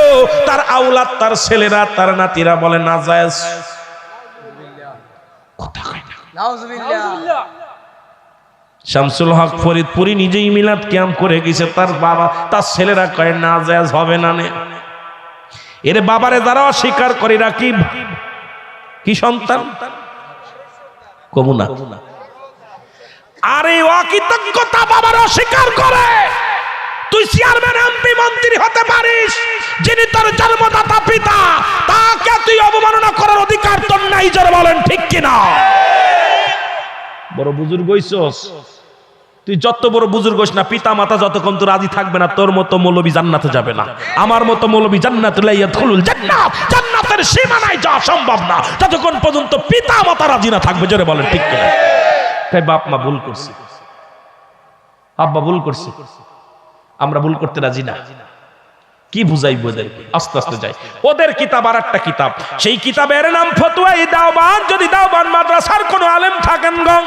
তার আওলাদ, তার ছেলেরা, তার নাতিরা বলে নাজায়েজ। কথা কয় না, নাউজুবিল্লাহ। শামসুল হক ফরিদপুরি নিজেই মিলাদ কিয়াম করে গেছে, তার বাবা, তার ছেলেরা কয় না জায়েজ হবে না। এর বাবারে যারা অস্বীকার করে রাখি, কি সন্তান কবু না। আরে অকৃতজ্ঞতা বাবার অস্বীকার করে। তুই চেয়ারম্যান, এমপি, মন্ত্রী হতে পারিস, যিনি তোর জন্মদাতা পিতা, তাকে তুই অবমাননা করার অধিকার তোর নাই। যারা বলেন ঠিক কিনা? বড় বুজুর্গ হইছস, তুই যত বড় বুজুর্গ হইস না, পিতা মাতা যতক্ষণ তো রাজি থাকবে না, তোর মতো মৌলবী জান্নাতে যাবে না, আমার মতো মৌলবী জান্নাতে লাইয়াদখুলুল জান্নাত, জান্নাতের সীমানায় যাওয়া সম্ভব না যতক্ষণ পর্যন্ত পিতা মাতা রাজি না থাকবে। জোরে বলেন ঠিক কিনা? তাই বাপ মা ভুল করছে, আব্বা ভুল করছে, আমরা ভুল করতে রাজি না। কি বুঝাইবো ওদেরকে? আস্তে আস্তে যাই। ওদের কিতাব আর একটা কিতাব, সেই কিতাবের নাম ফতোয়ায়ে দাওবান। যদি দাওবান মাদ্রাসার কোনো আলেম থাকেন গো,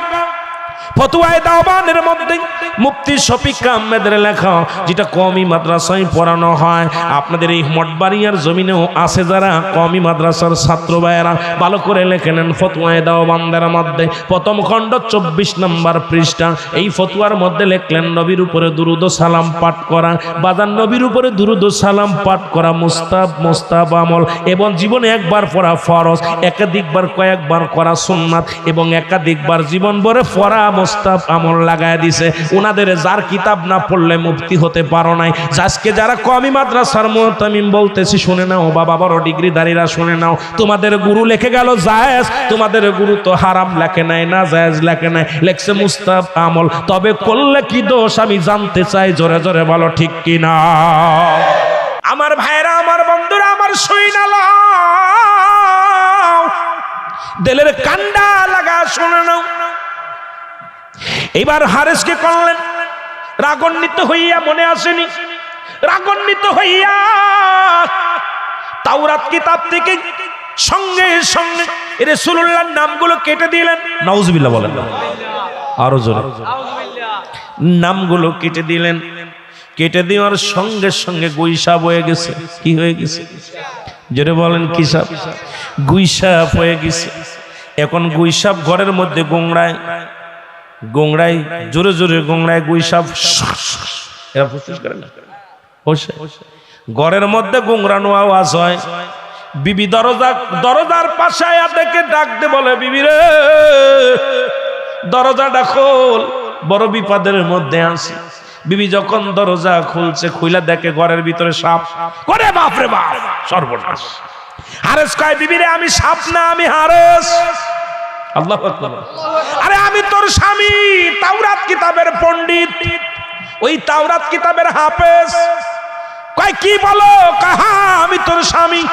ফতোয়ায়ে দাওবানের মধ্যে মুফতি শফিক আহমেদের লেখা, যেটা কওমি মাদ্রাসায় পড়ানো হয়। আপনাদের এই মঠবাড়িয়ার জমিনেও আছে যারা কওমি মাদ্রাসার ছাত্র ভাইয়েরা, ভালো করে লেখে নেন। ফতোয়ায়ে দাওবানদের মধ্যে প্রথম খণ্ড 24 নম্বর পৃষ্ঠা। এই ফতোয়ার মধ্যে লিখলেন, নবীর উপরে দুরূদ ও সালাম পাঠ করা, বাজার নবীর উপরে দুরূদ ও সালাম পাঠ করা মুস্তাহাব আমল, এবং জীবনে একবার পড়া ফরজ, একাধিকবার কয়েকবার করা সুন্নাত, এবং একাধিকবার জীবন ভরে পড়া মুস্তাফ আমল লাগায় দিছে। ওনাদের যার কিতাব না পড়লে মুফতি হতে পারো নাই। আজকে যারা কওমি মাদ্রাসার মুতামিম বলতেছি শুনে নাও বাবা, বড় ডিগ্রিধারীরা শুনে নাও, তোমাদের গুরু লিখে গেল জায়েজ, তোমাদের গুরু তো হারাম লেখে নাই, না জায়েজ লেখে নাই, লেখছে মুস্তাফ আমল। তবে করলে কি দোষ আমি জানতে চাই, জোরে জোরে বলো ঠিক কিনা। আমার ভাইরা, আমার বন্ধুরা, আমার সৈনালা দিলের কান্ডা লাগা শুনে নাও। এবার হারেসকে করলেন রাগান্বিত হইয়া, মনে আসেনি, রাগান্বিত হইয়া তাওরাত কিতাব থেকে সঙ্গে সঙ্গে রাসূলুল্লাহর নামগুলো কেটে দিলেন। নাউজুবিল্লাহ বলেন, আরো জোরে, নামগুলো কেটে দিলেন। কেটে দেওয়ার সঙ্গে সঙ্গে গুইসাপ হয়ে গেছে। কি হয়ে গেছে? জোরে বলেন, কি সাপ? গুইসাপ হয়ে গেছে। এখন গুইসাপ ঘরের মধ্যে গোংড়ায় গোংড়ায়, জোরে জোরে গোংড়ায় গুইসাপ। এরা ফুসফুস করে না, ঘরের মধ্যে গোংড়ানো আওয়াজ হয়। বিবি দরজার পাশে আয়া দেখে ডাকতে বলে, বিবি রে দরজাটা খোল, বড় বিপদের মধ্যে আছি। বিবি যখন দরজা খুলছে, খুইলা দেখে ঘরের ভিতরে সাপ। করে বাপ রে বাপ, সর্বনাশ। হারেস কয়, বিবি রে আমি সাপ না, আমি হারেস। আল্লাহু আকবার। আরে আমি তোর স্বামী, তাওরাত কিতাবের পণ্ডিত, ওই তাওরাত কিতাবের হাফেজ। কয় কি বলো? কয় হ্যাঁ আমি তোর স্বামী,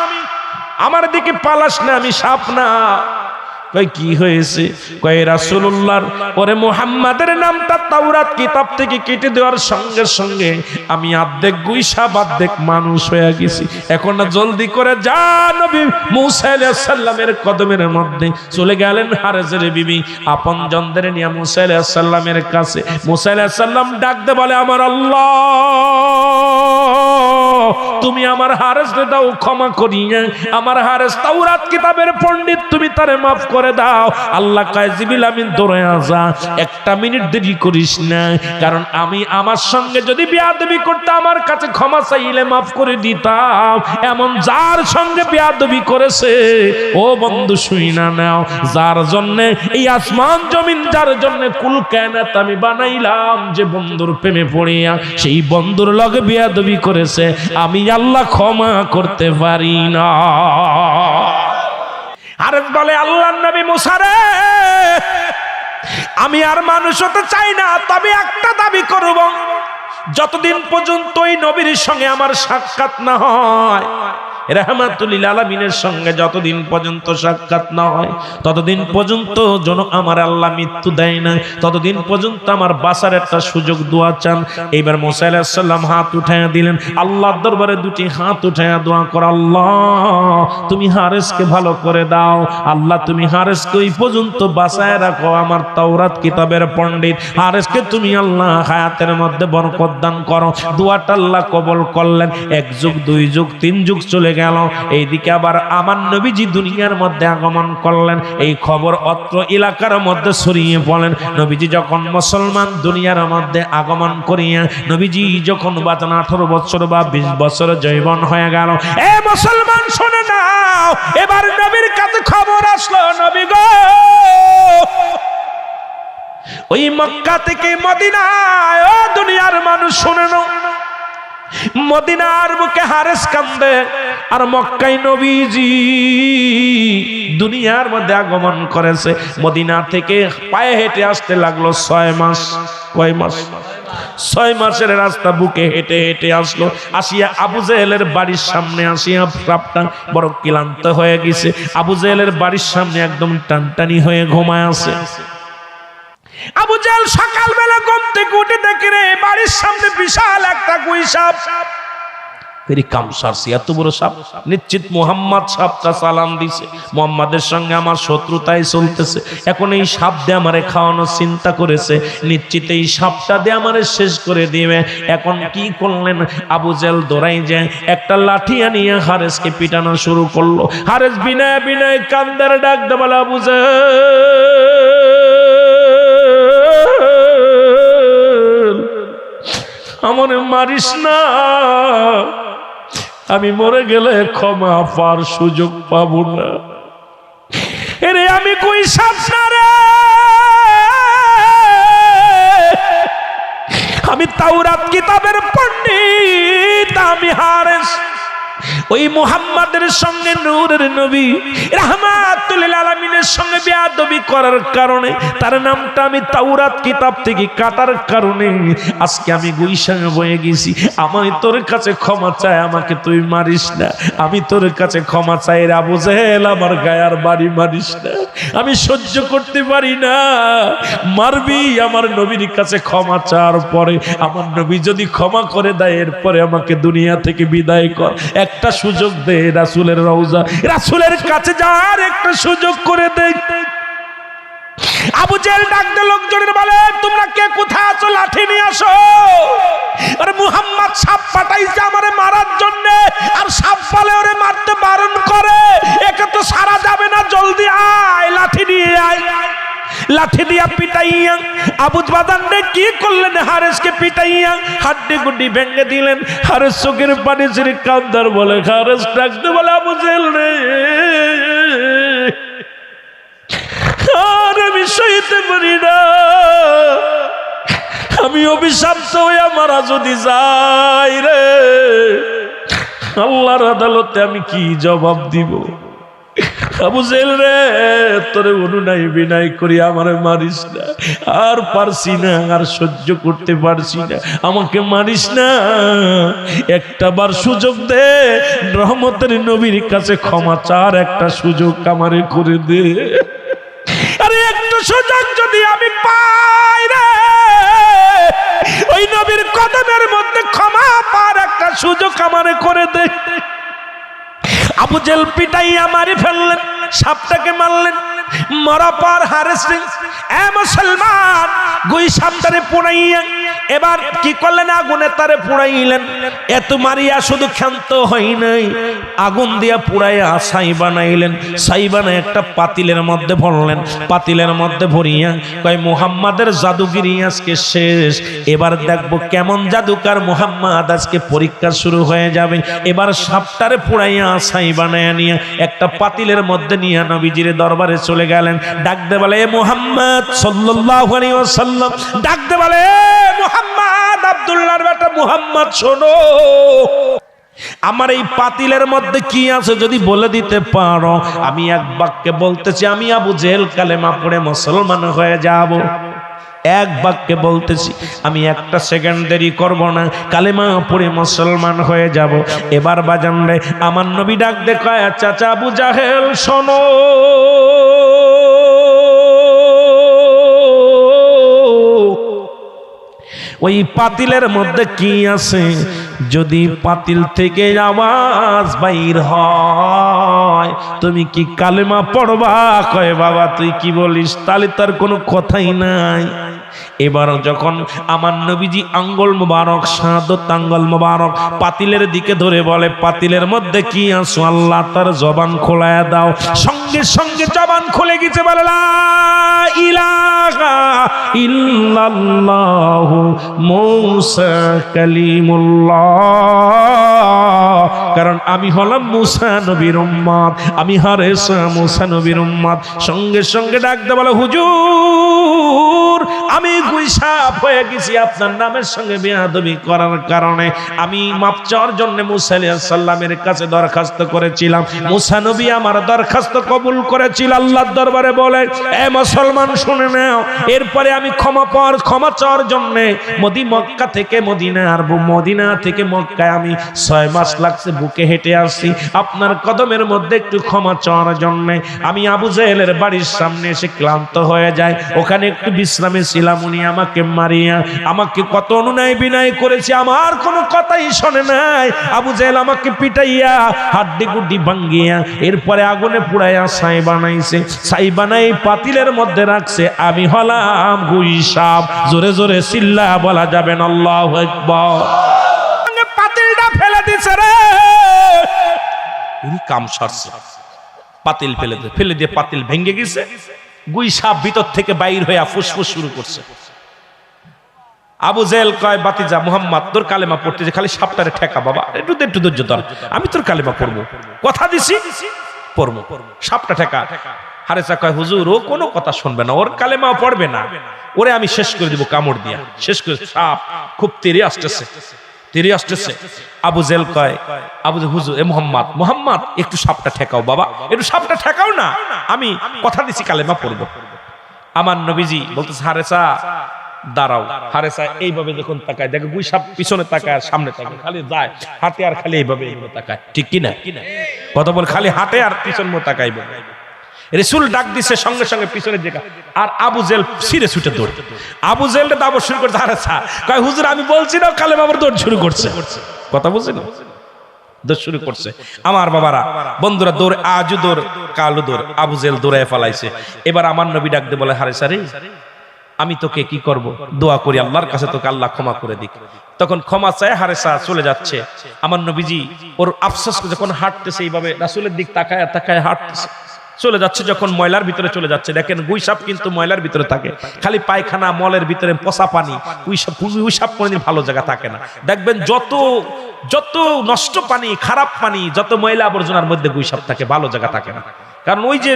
আমার দিকে পালাস না, আমি সাপ না। কয় কি হয়েছে? কয় রাসূলুল্লাহর পরে মুহাম্মাদের নামটা তাওরাত কিতাব থেকে কেটে দেওয়ার সঙ্গে সঙ্গে আমি অর্ধেক গুইসাপ অর্ধেক মানুষ হয়ে গেছি। এখন জলদি করে যা, নবী মুসা আলাইহিস সালামের কদমের মধ্যে চলে গেলেন হারেসের বিবি আপনজনদের নিয়ে মুসা আলাইহিস সালামের কাছে। মুসা আলাইহিস সালাম ডাকতে বলে, আমার আল্লাহ তুমি আমার হারেসকে দাও ক্ষমা করিয়া, আমার হারেস তাওরাত কিতাবের পণ্ডিত, তুমি তারে মাফ করে দাও। আল্লাহ কয়, জিবরিল আমিন দৌড়ে আসা, একটা মিনিট দেরি করিস না, কারণ আমি আমার সঙ্গে যদি বেয়াদবি করতে আমার কাছে ক্ষমা চাইলে মাফ করে দিতাম। এমন যার সঙ্গে বেয়াদবি করেছে, ও বন্ধু শুই না নাও, যার জন্য এই আসমান জমিন, যার জন্য কুল কায়নাত আমি বানাইলাম, যে বন্ধুর প্রেমে পড়িয়া সেই বন্ধুর লগে বেয়াদবি করেছে, আমি আল্লাহ ক্ষমা করতে পারি না। আর বলে, আল্লাহর নবী মুসা রে, আমি আর মানুষ হতে চাই না, তবে একটা দাবি করব, যতদিন পর্যন্ত ওই নবীর সঙ্গে আমার সাক্ষাৎ না হয়, রাহমাতুল আলামিনের সঙ্গে যতদিন পর্যন্ত সাক্ষাৎ না হয়, ততদিন পর্যন্ত যেন আমার আল্লাহ মৃত্যু দেয় না, ততদিন পর্যন্ত আমার বাঁচার একটা সুযোগ দোয়া চান। এইবার মুসা আলাইহিস সালাম হাত উঠাইয়া দিলেন, আল্লাহর দরবারে দুটি হাত উঠাইয়া দোয়া কর, আল্লাহ তুমি হারেসকে ভালো করে দাও, আল্লাহ তুমি হারেসকে ওই পর্যন্ত বাঁচায় রাখো, আমার তাওরাত কিতাবের পণ্ডিত হারেসকে তুমি আল্লাহ হায়াতের মধ্যে বরকত দান করো। দোয়াটা আল্লাহ কবুল করলেন। এক যুগ, দুই যুগ, তিন যুগ চলে গেল। এইদিকে আবার আমার নবীজি দুনিয়ার মধ্যে আগমন করলেন। এই খবর অত্র এলাকার মধ্যে ছড়িয়ে পড়লেন। নবীজি যখন মুসলমান দুনিয়ার মধ্যে আগমন করিয়া নবীজি যখন 18 বছর বা 20 বছর যৌবন হয়ে গেল, এ মুসলমান শুনে নাও, এবার নবীর কাছে খবর আসলো, নবী গো ওই মক্কা থেকে মদিনায়, ও দুনিয়ার মানুষ শুনে নাও, মদিনার বুকে হারেস কান্দে, আর মক্কায় নবীজি দুনিয়ার মধ্যে আগমন করেছে। মদিনা থেকে পায়ে হেঁটে আসতে লাগলো 6 মাস। কয় মাস? 6 মাসের রাস্তা বুকে হেঁটে হেঁটে আসলো। আসিয়া আবু জেহেলের বাড়ির সামনে আসিয়া প্রাপটা বড় ক্লান্ত হয়ে গেছে। আবু জেহেলের বাড়ির সামনে একদম টানটানি হয়ে ঘুমায় আছে। আবু জেহেল সকালবেলা ঘুম থেকে উঠে দেখে রে বাড়ির সামনে বিশাল একটা গুইসাপ। এত বড় সাপ, নিশ্চিত মুহাম্মদ সাপটা সালাম দিছে, মুহাম্মাদের সঙ্গে আমার শত্রুতাই চলতেছে, এখন এই সাপ দিয়ে আমারে খাওয়ানোর চিন্তা করেছে, নিশ্চিত এই সাপটা দিয়ে আমারে শেষ করে দিবে। এখন কি করলেন? আবু জেহেল দৌড়াই যায়, একটা লাঠি আনিয়ে হারেসকে পিটানো শুরু করলো। হারেস বিনয় বিনয় কান্দার ডাক দে বলে, আবু জেহেল আমারে মারিস না, আমি মরে গেলে ক্ষমা পাওয়ার সুযোগ পাবো না। এরে আমি কই সাপ না রে, আমি তাওরাত কিতাবের পণ্ডিত, আমি হারেস। ওই মুহাম্মাদের সঙ্গে নূরের নবী রাহমাতুল লিল আলামিনের সঙ্গে বেয়াদবি করার কারণে তার নামটা আমি তাওরাত কিতাব থেকে কাটার কারণে আজকে আমি গুইশা বয়ে গেছি। আমি তোর কাছে ক্ষমা চাই, আমাকে তুই মারিস না। আমি তোর কাছে ক্ষমা চাই রে আবু জেহেল, আমার গায়ার বাড়ি মারিস না, আমি সহ্য করতে পারি না। মারবি, আমার নবীর কাছে ক্ষমা চাওয়ার পরে আমার নবী যদি ক্ষমা করে দেয় এরপরে আমাকে দুনিয়া থেকে বিদায় কর। একটা সুযোগ দে, রাসূলের রওজা, রাসূলের কাছে যাওয়ার একটা সুযোগ করে দে। আবু জেহেল ডাক দে লোকজনের বলে, তোমরা কে কোথায় আছো, লাঠি নিয়ে আসো। আরে মুহাম্মদ সাপ পাঠাইছে আমারে মারার জন্য, আর সাপ বলে ওরে মারতে বারণ করে, একে তো সারা যাবে না, জলদি আয়, লাঠি নিয়ে আয়। লাঠি দিয়া পিটাইয়া আবু বাদান কি করলেন, হারেসকে পিটাইয়া হাড্ডি গুড্ডি ভেঙে দিলেন। হারেস চোখের পানি ছেড়ে কান্দার বলে, হারেস ডাকতে বলে, আবু জেহেল রে, আর আমি সইতে পারি না, আমি অভিশপ্ত হইয়া মারা যদি যাই রে, আল্লাহর আদালতে আমি কি জবাব দিব। আবু জেহেল রে, তোরে অনুনয় বিনয় করি আমারে মারিস না, আর পারছি না, আর সহ্য করতে পারছি না, আমাকে মারিস না, একটা বার সুযোগ দে, রহমতের নবীর কাছে ক্ষমা চার একটা সুযোগ আমারে করে দে। আরে একটা সুযোগ যদি আমি পাই রে, ওই নবীর কদমের মধ্যে ক্ষমা পার একটা সুযোগ আমারে করে দে। আবু জেহেল পিটাইয়া মারি ফেললেন, সাপটাকে মারলেন। মরা পর হারেস এ মুসলমান গুই সাপটারে পুড়াইয়া এবার কি করলেন, আগুনে তারে পুড়াইলেন। এত মারিয়া শুধু ক্ষান্ত হয় নাই, আগুন দিয়া পুড়াইয়া ছাই বানাইলেন। ছাই বানায় একটা পাতিলের মধ্যে ভরলেন। পাতিলের মধ্যে ভরিয়া কয়, মুহাম্মাদের জাদুগিরি আজকে শেষ, এবার দেখবো কেমন জাদুকার মুহাম্মদ, আজকে পরীক্ষা শুরু হয়ে যাবে। এবার সাপটারে পুড়াইয়া ছাই বানাইয়া নিয়ে একটা পাতিলের মধ্যে নিয়ে নবীজির দরবারে চলে গেলেন। ডাকতে বলে, এ মুহাম্মদ সাল্লাল্লাহু আলাইহি ওয়াসাল্লাম, ডাকতে বলে, এ মুহাম্মদ, আব্দুল্লাহর বেটা মুহাম্মদ, শোনো, আমার এই পাতিলের মধ্যে কি আছে যদি বলে দিতে পারো, আমি এক বাক্যে বলতেছি, আমি আবু জেহেল কালেমা পড়ে মুসলমান হয়ে যাব। এক বাক্যে বলতেছি, আমি একটা সেকেন্ড দেরি করব না, কালেমা পড়ে মুসলমান হয়ে যাব। এবার বাজান রে, আমার নবী ডাক দে কয়, চাচা আবু জাহেল শোনো, ওই পাতিলের মধ্যে কি আছে যদি পাতিল থেকে আওয়াজ বাইর হয়, তুমি কি কালেমা পড়বা? কয়, বাবা তুই কি বলিস, তাহলে তার কোনো কথাই নাই। এবার যখন আমার নবীজি আঙ্গুল মুবারক, শাহাদত আঙ্গুল মুবারক পাতিলের দিকে ধরে বলে, পাতিলের মধ্যে কি আছে? আল্লাহ তার জবান খোলায়া দাও। সঙ্গে সঙ্গে জবান খুলে গেছে, বলে লা ইলাহা ইল্লাল্লাহু মুসা কালিমুল্লাহ। কারণ আমি হলাম মুসা নবীর উম্মত, আমি হারেস মুসা নবীর উম্মত। সঙ্গে সঙ্গে ডাকতে বলে, হুজুর আমি গুইসাপ হয়ে গেছি, আপনার নামের সঙ্গে বেয়াদবি করার কারণে আমি মাপ চাওয়ার জন্য মুসা আলাইহিস সালামের কাছে দরখাস্ত করেছিলাম। মুসা নবী আমার দরখাস্ত কবুল করেছিল আল্লাহর দরবারে। বলে, এ মুসলমান শুনে নাও, এরপরে আমি ক্ষমা চাওয়ার জন্য মক্কা থেকে মদিনা, আর মদিনা থেকে মক্কায় আমি 6 মাস লাগছে বুকে হেঁটে আসছি আপনার কদমের মধ্যে একটু ক্ষমা চাওয়ার জন্য। আমি আবু জেহেলের বাড়ির সামনে এসে ক্লান্ত হয়ে যায়, ওখানে একটু বিশ্রামে ছিলাম। উনি আমাকে মারিয়া আমাকে কত অনুনয় বিনয় করেছে, আমার কোনো কথাই শোনে নাই। আবু জেহেল আমাকে পিটাইয়া হাড্ডি গুড্ডি ভাঙ্গিয়া এরপরে আগুনে পুড়াইয়া ছাই বানাইছে। ছাই বানাই পাতিলের মধ্যে রাখছে, আমি হলাম গুইসাপ। জোরে জোরে চিল্লা বলা যাবেন আল্লাহু আকবার। পাতিলটা ফেলে দিছে রে, কাম সারছে। পাতিল ফেলে দিয়ে পাতিল ভেঙে গেছে। গুইসাপ ভিতর থেকে বাইর হইয়া ফুসফুস শুরু করছে। আবু জেহেল কয়, বাতিজা মুহাম্মদ তোর কালেমা পড়তে যে খালি সাপটারে ঠেকা, বাবা একটু ধৈর্য ধর, আমি তোর কালেমা পড়বো, কথা দিছি পড়বো, সাপটা ঠেকা। হারেসা কয় হুজুর ও কোনো কথা শুনবে না, ওর কালেমাও পড়বে না, ওরে আমি শেষ করে দিব কামড় দিয়া, শেষ করে। সাপ খুব তেরে আসতেছে, তেরে আসতেছে। আবু জেল কয়, আবু হুজুর এ মোহাম্মদ, মোহাম্মদ একটু সাপটা ঠেকাও বাবা, একটু সাপটা ঠেকাও না, আমি কথা দিছি কালেমা পড়বো। আমার নবীজি বলতেছে হারেসা দাঁড়াও। হারেসা এইভাবে যখন তাকায় দেখে গুই সাপ পিছনে তাকায় আর সামনে তাকায়, খালি যায় হাতে আর খালি এইভাবে তাকায়, ঠিক কিনা? কথা বল, খালি হাতে আর পিছন মো তাকাইবে। রাসূল ডাক দিছে সঙ্গে সঙ্গে পিছনে দেখা, আর আবু জেল ছিঁড়ে ছুটে দৌড়। আবু জেলটা দাবড় শুরু করছে, হারেসা কয় হুজুর আমি বলছি না, কালেমা আবার দৌড় শুরু করছে। কথা বুঝছেন? দৌড় শুরু করছে। আমার বাবারা বন্ধুরা, দৌড় আজু দৌড় কালু দৌড়, আবু জেল দৌড়ায় ফেলাইছে। এবার আমার নবী ডাক দিয়ে বলে, হারেসা রে আমি তোকে কি করব, দোয়া করি আল্লাহর কাছে তোকে আল্লাহ ক্ষমা করে দিক। তখন ক্ষমা চায় হারেসা চলে যাচ্ছে। আমার নবীজি ওর আফসোস যখন হাঁটতেছে এইভাবে রাসূলের দিক তাকায় তাকায় হাঁটতেছে, চলে যাচ্ছে যখন ময়লার ভিতরে চলে যাচ্ছে। দেখেন গুই সাপ কিন্তু ময়লার ভিতরে থাকে, খালি পায়খানা মলের ভিতরে পচা পানি। গুই সাপ কোনদিন ভালো জায়গা থাকে না। দেখবেন যত যত নষ্ট পানি, খারাপ পানি, যত ময়লা আবর্জনার মধ্যে গুই সাপ থাকে, ভালো জায়গা থাকে না। কারণ ওই যে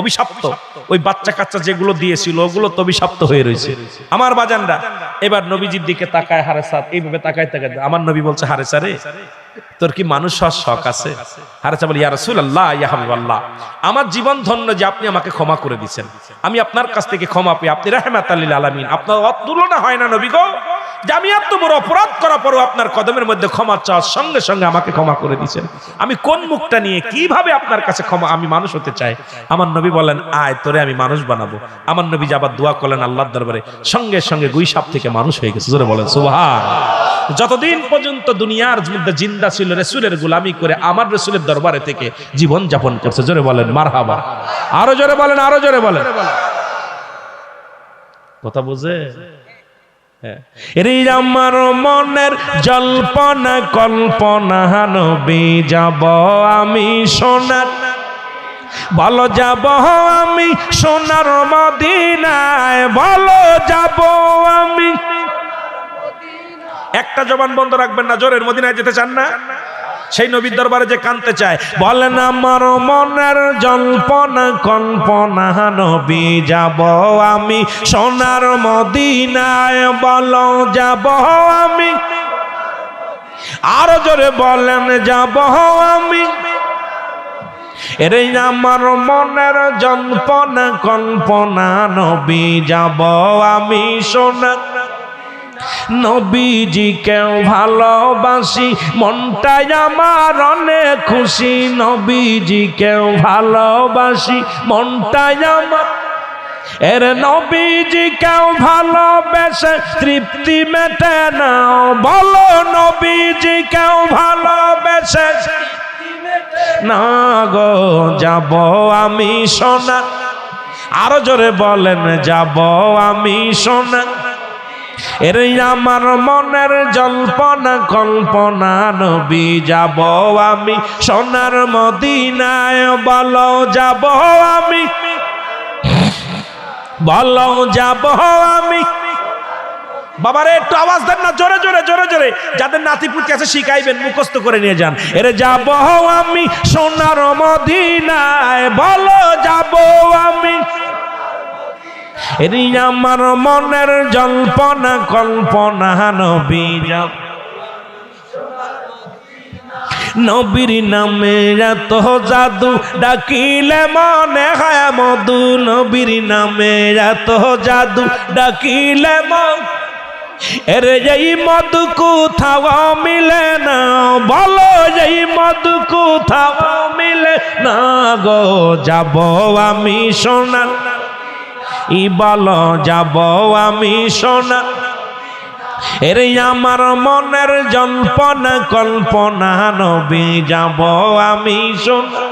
অভিশপ্ত, ওই বাচ্চা কাচ্চা যেগুলো দিয়েছিল ওগুলো তো অভিশপ্ত হয়ে রয়েছে। আমার বাজানরা এবার নবীজির দিকে তাকায় হারেসা, এইভাবে তাকায় তাকায় আমার নবী বলছে, হারেসা রে তোর কি মানুষ হওয়ার শখ আছে? হারেসা বলে, ইয়া রাসূলুল্লাহ, ইয়া হাবিবাল্লাহ, আমার জীবন ধন্য যে আপনি আমাকে ক্ষমা করে দিয়েছেন। আমি আপনার কাছ থেকে ক্ষমা পেয়ে, আপনি রাহমাতাল লিল আলামিন, আপনার তুলনা হয় না নবী গো, যে আমি এত বড় অপরাধ করার পরও আপনার কদমের মধ্যে ক্ষমা চাওয়ার সঙ্গে সঙ্গে আমাকে ক্ষমা করে দিয়েছেন। আমি কোন মুখটা নিয়ে কিভাবে আপনার কাছে ক্ষমা, আমি মানুষ হতে চাই। আমার নবী বলেন, আয় তোরে আমি মানুষ বানাবো। আমার নবী আবার দোয়া করলেন আল্লাহর দরবারে, সঙ্গে সঙ্গে গুই সাপ থেকে মানুষ হয়ে গেছে। জোরে বলেন সুবহান। যতদিন পর্যন্ত দুনিয়ার মধ্যে জিন্দা ছিল রাসূলের গোলামি করে আমার রাসূলের দরবারে থেকে জীবন যাপন করছে। জোরে বলেন মারহাবা। আরো জোরে বলেন, আরো জোরে বলেন। কথা বুঝে? আমার মনের জল্পনা কল্পনা নবী যাব আমি সোনার, বলো যাব আমি সোনার মদিনায়, বলো যাব আমি। একটা জবান বন্ধ রাখবেন না, জোরের মদিনায় যেতে চান না? সেই নবীর দরবারে যে কানতে চায়, বলেন আমার মনের জল্পনা কল্পনা নবী যাব আমি সোনার মদিনায়, বলো যাব আমি। আরো জোরে বলেন, যাব আমি। এরে আমার মনের জল্পনা কল্পনা নবী যাব আমি সোনার। নবীজিকেও ভালোবাসি, মনটাই আমার অনেক খুশি। নবীজিকেও ভালোবাসি, মনটাই আমার। এর নবীজিকেও ভালোবেসে তৃপ্তি মেটে না, বলো নবীজিকেও ভালোবেসে না গো, যাব আমি সোনা। আরো জোরে বলেন, যাব আমি সোনা। এর আমার মনের জল্পনা কল্পনা নবী যাব আমি সোনার মদিনায়, বলো যাব আমি, বলো যাব আমি। বাবারে একটু আওয়াজ দেন না, জোরে জোরে জোরে জোরে। যাদের নাতিপুতি আছে শিখাইবেন, মুখস্থ করে নিয়ে যান। এরে যাব আমি সোনার মদিনায়, বলো যাব আমি। এরি আমার মনের জল্পনা কল্পনা নবী যাব। নবীর নামে এত জাদু, ডাকিলে মনে হয় মধু। নবীর নামে এত জাদু, ডাকিলে মন। এরে এই মধু কোথাও মিলে না, বলো এই মধু কোথাও মিলে না গো, যাব আমি সোনার। ই বলো যাব আমি সোনা। এরে আমার মনের জল্পনা কল্পনা নবী যাব আমি সোনা।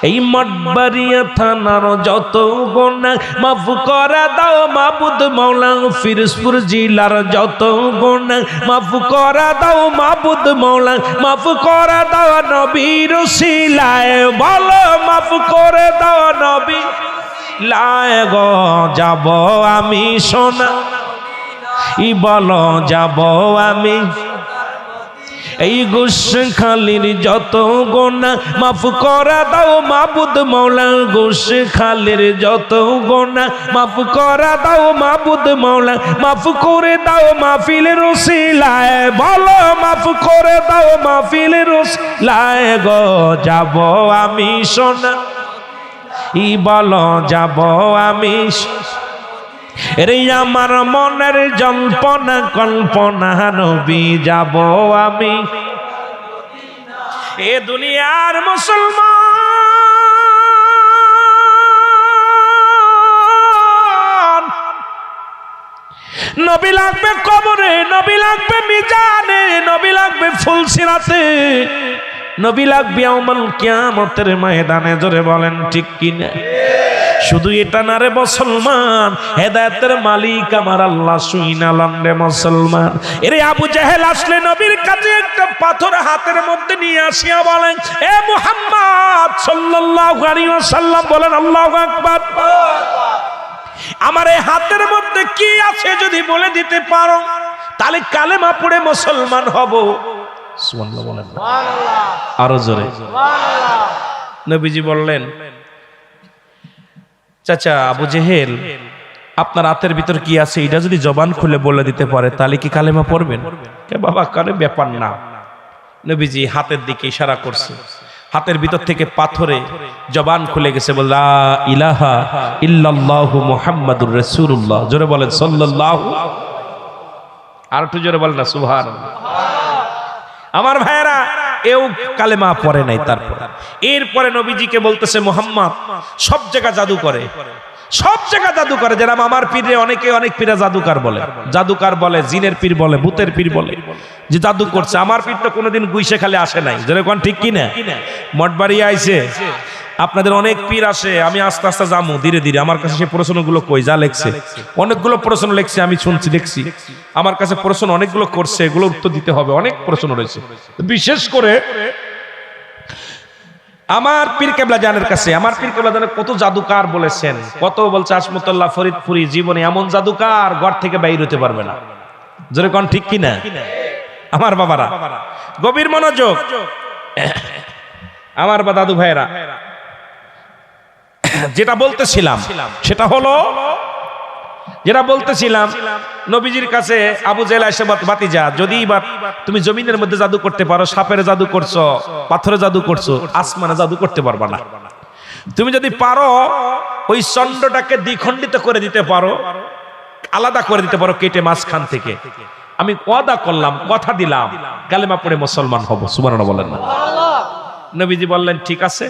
এই মঠবাড়িয়া থানার যত গুনাহ মাফ করে দাও মাবুদ মৌলা। ফিরোজপুর জেলার যত গুনাহ মাফ করে দাও মাবুদ মৌলা। মাফ করে দাও নবীর উসিলায়, বলো মাফ করে দাও নবী লায় গো, যাব আমি সোনা। ই বলো যাব আমি। এই গোশখালির যত গুনাহ মাফ করে দাও মাবুদ মাওলা, গোশখালির যত গুনাহ মাফ করে দাও মাবুদ মাওলা, মাফ করে দাও মাহফিলের উসিলায়, বলো মাফ করে দাও মাহফিলের উসিলায় গো। যাব আমি সোনা ই বলো যাব আমি রে আমার মনের জল্পনা কল্পনা নবী যাব আমি এ দুনিয়ার মুসলমান। নবী লাগবে কবরে, নবী লাগবে মিজানে, নবী লাগবে ফুলসিরাতে, নবী লাগবে ইয়াউমুল কিয়ামতের ময়দানে। জোরে বলেন ঠিক কিনা? শুধু এটা না রে মুসলমান, হেদায়েতের মালিক আমার আল্লাহ শুইনালাম রে মুসলমান। এরে আবু জেহেল আসলে নবীর কাছে একটা পাথর হাতের মধ্যে নিয়ে আসিয়া বলেন, এ মুহাম্মদ সাল্লাল্লাহু আলাইহি ওয়াসাল্লাম, বলেন আল্লাহু আকবার, আমার এই হাতের মধ্যে কি আছে যদি বলে দিতে পারো তাহলে কালেমা পড়ে মুসলমান হব। সুবহানাল্লাহ বলেন, সুবহানাল্লাহ আরো জোরে সুবহানাল্লাহ। নবীজি বললেন, চাচা আবু জেহেল, আপনার হাতের ভিতর কি আছে এটা যদি জবান খুলে বলে দিতে পারে তাহলে কি কালেমা পড়বেন? কে বাবা, কারে ব্যাপার না। নবীজি হাতের দিকে ইশারা করছে, হাতের ভিতর থেকে পাথরে জবান খুলে গেছে, বল লা ইলাহা ইল্লাল্লাহু মুহাম্মাদুর রাসূলুল্লাহ। জোরে বলেন সাল্লাল্লাহু, আর একটু জোরে বলেন না সুবহানাল্লাহ। আমার ভাইরা, এও কালেমা পড়ে নাই। তারপর এরপরে নবীজিকে বলতেছে, মুহাম্মদ সব জায়গা জাদু করে, সব জায়গা জাদু করে। যেরকম আমার পীরে অনেকে অনেক পীরা জাদুকার বলে, জাদুকার বলে, জিনের পীর বলে, ভূতের পীর বলে যে জাদু করছে। আমার পীর তো কোনোদিন গুইসে খালি আসে নাই। যেরকম ঠিক কিনা? মঠবাড়ি আইছে, আপনাদের অনেক পীর আসে। আমি আস্তে আস্তে যাবো ধীরে ধীরে। আমার কাছে সেই প্রশ্নগুলো কই যা লেখছে, অনেকগুলো প্রশ্ন লেখছে, আমি শুনছি দেখছি। আমার কাছে প্রশ্ন অনেকগুলো করছে, এগুলো উত্তর দিতে হবে। অনেক প্রশ্ন রয়েছে, বিশেষ করে আমার পীর কেবলা জানের কাছে। আমার পীর কেবলা জানের কত জাদুকার বলেছেন, কত বলছে আসমতুল্লাহ ফরিদপুরি জীবনে এমন জাদুকার ঘর থেকে বাইর হতে পারবে না। যেরকম ঠিক কিনা? আমার বাবারা গভীর মনোযোগ, আমার বা দাদু ভাইরা, যেটা বলতেছিলাম সেটা হলো, যেটা বলতেছিলাম, নবীজির কাছে আবু জেহেল এসে, বাতিজা যদি বা তুমি জমিনের মধ্যে জাদু করতে পারো, সাপের জাদু করছো, পাথরে জাদু করছো, আসমানে জাদু করতে পারবা না। তুমি যদি পারো ওই চন্দ্রটাকে দ্বিখণ্ডিত করে দিতে পারো, আলাদা করে দিতে পারো কেটে মাঝখান থেকে, আমি ওয়াদা করলাম, কথা দিলাম, কালেমা পড়ে মুসলমান হব। সুবহানাল্লাহ বলেন না? নবীজি বললেন ঠিক আছে,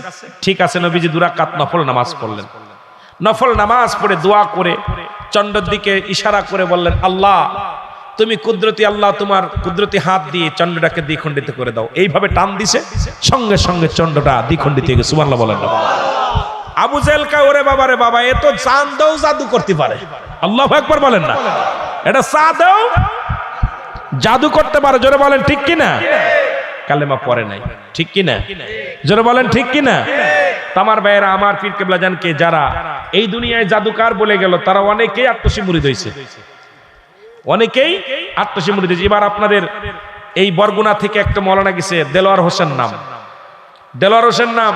ঠিক আছে। নবীজি 2 রাকাত নফল নামাজ পড়লেন। নফল নামাজ পড়ে দোয়া করে চন্দ্রের দিকে ইশারা করে বললেন, আল্লাহ তুমি কুদরতি আল্লাহ, তোমার কুদরতি হাত দিয়ে চন্দ্রটাকে দ্বিখণ্ডিত করে দাও। এইভাবে টান দিছে, সঙ্গে সঙ্গে চন্দ্রটা দ্বিখণ্ডিত হয়ে গেছে। সুবহানাল্লাহ বলেন না? আবু জেহেল কয়, ওরে বাবা রে বাবা, এ তো চাঁদেও জাদু করতে পারে। আল্লাহু আকবার বলেন না? এটা চাঁদেও জাদু করতে পারে। জোরে বলেন ঠিক কিনা? কালেমা পড়ে নাই, ঠিক কিনা? জোরে বলেন ঠিক কিনা? তামার ভাইয়েরা, আমার পীর কেবলা জানকে যারা এই দুনিয়ায় জাদুকার বলে গেল, তারা অনেকেই আত্মসী মুরিদ হয়েছে, অনেকেই আত্মসী মুরিদ হয়েছে। এবার আপনাদের এই বরগুনা থেকে একটা মৌলানা গেছে, দেলোয়ার হোসেন নাম, দেলোয়ার হোসেন নাম,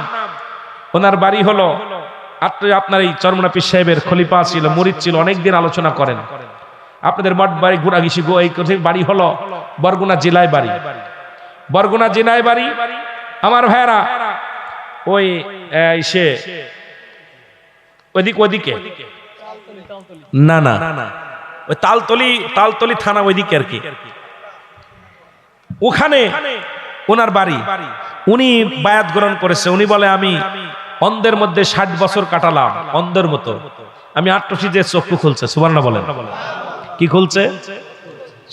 ওনার বাড়ি হলো আপনার এই চরমনা পীর সাহেবের খলিফা ছিল, মুরিদ ছিল, অনেকদিন আলোচনা করেন। আপনাদের মঠ বাড়ি ঘুরাগিসি গো, এই বাড়ি হলো বরগুনা জেলায় বাড়ি, বরগুনা জেলায় বাড়ি। আমার ভাইয়েরা, ওই সে ওইদিকে না না ওই তালতলি থানা ওইদিকে আর কি, ওখানে ওনার বাড়ি। উনি বায়াত গ্রহণ করেছে। উনি বলে, আমি অন্ধের মধ্যে 60 বছর কাটালাম, অন্ধের মতো। আমি আট্টসি যে চক্ষু খুলছে। সুবহানাল্লাহ বলেন। কি খুলছে?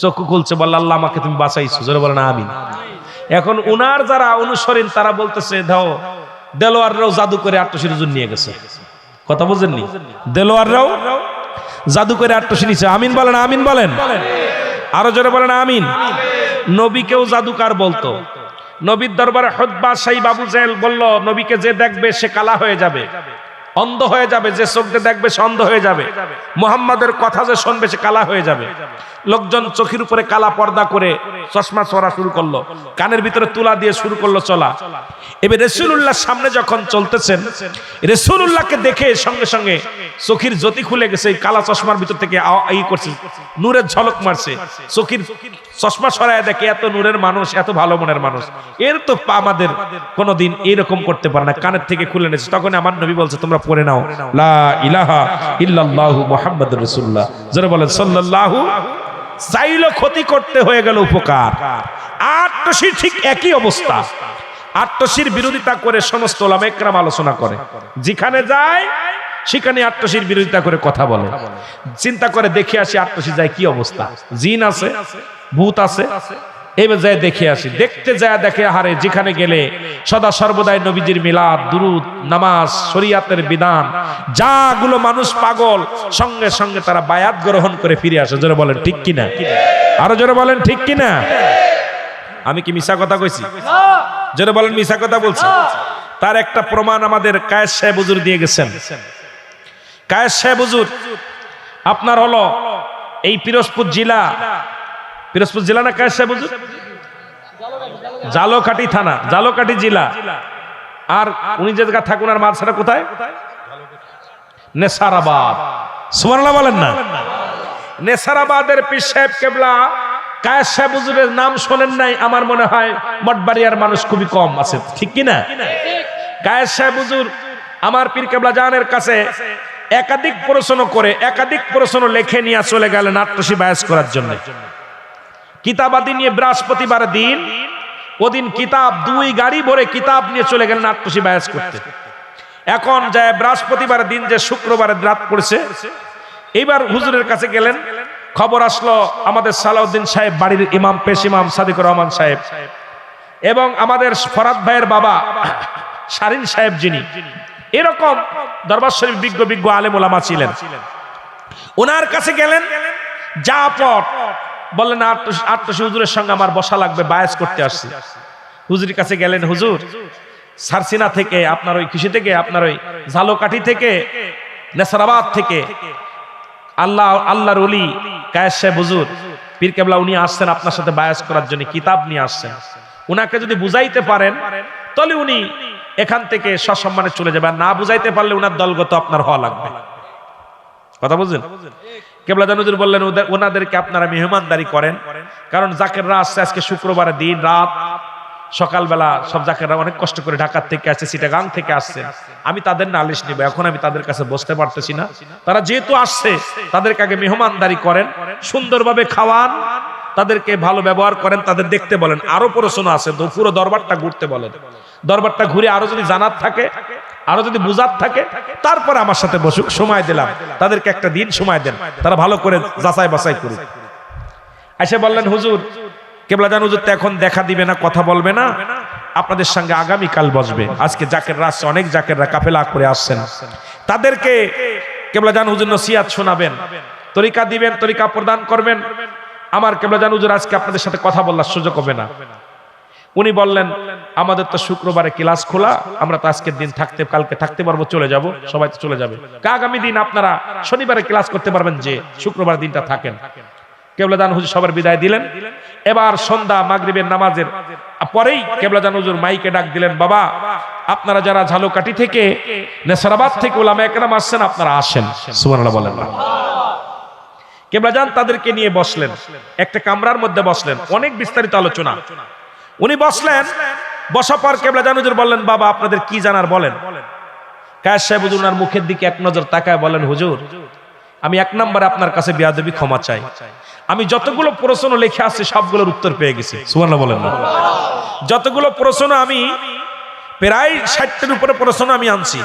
চক্ষু খুলছে। বলল, আল্লাহ আমাকে তুমি বাঁচাইছো। জোরে বলেন আমিন। এখন উনার যারা অনুসরণ তারা বলতেছে, দাও দেলোয়াররাও জাদু করে আট্টসির ওজন নিয়ে গেছে। কথা বুঝেননি? দেলোয়াররাও জাদু করে আট্টসি নিছে। আমিন বলেন, আমিন বলেন, আরো জোরে বলেন আমিন। নবীকেও জাদুকার বলতো। নবীর দরবারে হুতবা সাহেব আবু জেহেল বলল, নবীকে যে দেখবে সে কালা হয়ে যাবে। অন্ধ হয়ে যাবে, যে চোখ দিয়ে দেখবে সে অন্ধ হয়ে যাবে, মুহাম্মাদের কথা যে শুনবে সে কালা হয়ে যাবে। লোকজন চোখের উপরে কালা পর্দা করে চশমা চড়া শুরু করলো, কানের ভিতরে তুলা দিয়ে শুরু করলো চলা। এবার রাসূলুল্লাহর সামনে যখন চলতেছেন, রাসূলুল্লাহকে দেখে সঙ্গে সঙ্গে চোখের জ্যোতি খুলে গেছে, কালা চশমার ভিতর থেকে করছে, নূরের ঝলক মারছে। চোখের চশমা সরায় দেখে এত নূরের মানুষ, এত ভালো মনের মানুষ, এর তো আমাদের কোনোদিন এরকম করতে পারে না। কানের থেকে খুলে নিয়েছে। তখন আমার নবী বলছে, তোমরা পড়ে নাও লা ইলাহা ইল্লাল্লাহু মুহাম্মাদুর রাসূলুল্লাহ। যারা বলেন সাল্লাল্লাহু, চাইলো ক্ষতি করতে হয়ে গেল উপকার। আটশির ঠিক একই অবস্থা। আটশির বিরোধিতা করে সমস্ত উলামা ইকরাম আলোচনা করে, যেখানে যায় সেখানে আটশির বিরোধিতা করে কথা বলে। চিন্তা করে দেখে আসি আটশি যায় কি অবস্থা, জিন আছে, ভূত আছে, এবার যায় দেখে আসি। দেখতে যায় দেখে হারে যেখানে গেলে সদা সর্বদাই নবীজির মিলাদ, দুরুদ, নামাজ, শরীয়তের বিধান, যাগুলো মানুষ পাগল, সঙ্গে সঙ্গে তারা বায়াত গ্রহণ করে ফিরে আসে। জোরে বলেন ঠিক কিনা, আরো জোরে বলেন ঠিক কিনা। আমি কি মিছা কথা কইছি? জোরে বলেন মিছা কথা বলছি? তার একটা প্রমাণ আমাদের কায়েস সাহেব হুজুর দিয়ে গেছেন। কায়েস সাহেব হুজুর আপনার হলো এই পিরোজপুর জেলা, পিরোজপুর জেলা না কায়েস সাহেব হুজুর? জালকাঠি থানা, জালকাঠি জেলা। আর উনি যে জায়গা থাকুন, আর মাদ্রাসাটা কোথায়? নেসারাবাদ। সুবহানাল্লাহ বলেন না? নেসারাবাদের পীর সাহেব কেবলা কায়েস সাহেব হুজুরের নাম শোনেন নাই আমার মনে হয় মঠবাড়িয়ার মানুষ খুবই কম আছে, ঠিক কি না? কায়েস সাহেব হুজুর আমার পীর কেবলা জানের কাছে একাধিক প্রশ্ন করে, একাধিক প্রশ্ন লিখে নিয়ে চলে গেলেন আটশি বায়াস করার জন্য। কিতাবাদি নিয়ে বৃহস্পতিবার দিন, ওদিন কিতাব 2 গাড়ি ভরে কিতাব নিয়ে চলে গেলেন আটশি বায়াস করতে। এখন যায় বৃহস্পতিবার দিন, যে শুক্রবারের রাত পড়ছে, এইবার হুজুরের কাছে গেলেন। খবর আসলো আমাদের সালাউদ্দিন সাহেব বাড়ির ইমাম, পেশ ইমাম সাদিকুর রহমান সাহেব, এবং আমাদের ফরাদ ভাইয়ের বাবা শারিন সাহেব, যিনি এরকম দরবার শরীফ বিজ্ঞ বিজ্ঞ আলেম ওলামা ছিলেন, ওনার কাছে গেলেন। যা পট বললেন আটশি হুজুরের সঙ্গে আমার বসা লাগবে, বায়াস করতে আসছি। হুজুরের কাছে গেলেন। হুজুর সারসিনা থেকে, আপনার ওই কৃষি থেকে, আপনার ওই ঝালকাঠি থেকে, নেসারাবাদ থেকে আল্লাহর ওলি কায়েস সাহেব হুজুর পীর কেবলা উনি আসছেন আপনার সাথে বায়াস করার জন্য, কিতাব নিয়ে আসছেন। উনাকে যদি বুঝাইতে পারেন তাহলে উনি এখান থেকে সসম্মানে চলে যাবে, আর না বুঝাইতে পারলে উনার দলগত আপনার হওয়া লাগবে। কথা বুঝলেন? কেবলা জান হুজুর বললেন ওনাদেরকে আপনারা মেহমানদারি করেন, কারণ জাকেররা আসছে আজকে শুক্রবারের দিন রাত, সকালবেলা সব জাকেররা অনেক কষ্ট করে ঢাকার থেকে আসছে, চিটাগাং থেকে আসছে। আমি তাদের নালিশ নিব, এখন আমি তাদের কাছে বসতে পারতেছি না। তারা যেহেতু আসছে তাদেরকে আগে মেহমানদারি করেন, সুন্দরভাবে খাওয়ান, তাদেরকে ভালো ব্যবহার করেন, তাদের দেখতে বলেন। আরো প্রশ্ন আছে তো, পুরো দরবারটা ঘুরতে বলেন। দরবারটা ঘুরে আরো যদি জানার থাকে, আরো যদি বুঝার থাকে, তারপরে আমার সাথে বসুক। সময় দিলাম তাদেরকে, একটা দিন সময় দেন, তারা ভালো করে যাচাই বাছাই করুক। এসে বললেন হুজুর কেবলা জান হুজুর তো এখন দেখা দিবে না, কথা বলবে না, আপনাদের সঙ্গে আগামীকাল বসবে। আজকে জাকেররা আসছে, অনেক জাকেররা কাফেলা করে আসছেন, তাদেরকে কেবলা জান হুজুর নসিহত শোনাবেন, তরিকা দিবেন, তরিকা প্রদান করবেন। আমার কেবলা জান হুজুর আজকে আপনাদের সাথে কথা বলার সুযোগ হবে না। উনি বললেন আমাদের তো শুক্রবারে ক্লাস খোলা, আমরা তো আজকের দিন থাকতে, কালকে থাকতে পারবো, চলে যাব, সবাই তো চলে যাবে। আগামী দিন আপনারা শনিবারে ক্লাস করতে পারবেন, যে শুক্রবার দিনটা থাকেন। কেবলা জান হুজুর সবার বিদায় দিলেন। এবার সন্ধ্যা মাগরিবের নামাজের পরেই কেবলা জান হুজুর মাইকে ডাক দিলেন, বাবা আপনারা যারা ঝালকাঠি থেকে, নেসারাবাদ থেকে উলামা একরাম আসছেন, আপনারা আসেন। সুবহানাল্লাহ বলেন না? কেবলা জান তাদেরকে নিয়ে বসলেন, একটা কামরার মধ্যে বসলেন, অনেক বিস্তারিত আলোচনা। উনি বসলেন, বসার পর কেবলা জান হুজুর বললেন, বাবা আপনাদের কি জানার বলেন। কায়েস সাহেব হুজুর ওনার মুখের দিকে এক নজর তাকায় বলেন, হুজুর আমি এক নম্বরে আপনার কাছে বেয়াদবি ক্ষমা চাই। আমি যতগুলো প্রশ্ন লিখে আসছি সবগুলোর উত্তর পেয়ে গেছি। সুবহানাল্লাহ বলেন না? যতগুলো প্রশ্ন, আমি প্রায় 60টার উপরে প্রশ্ন আমি আনছি,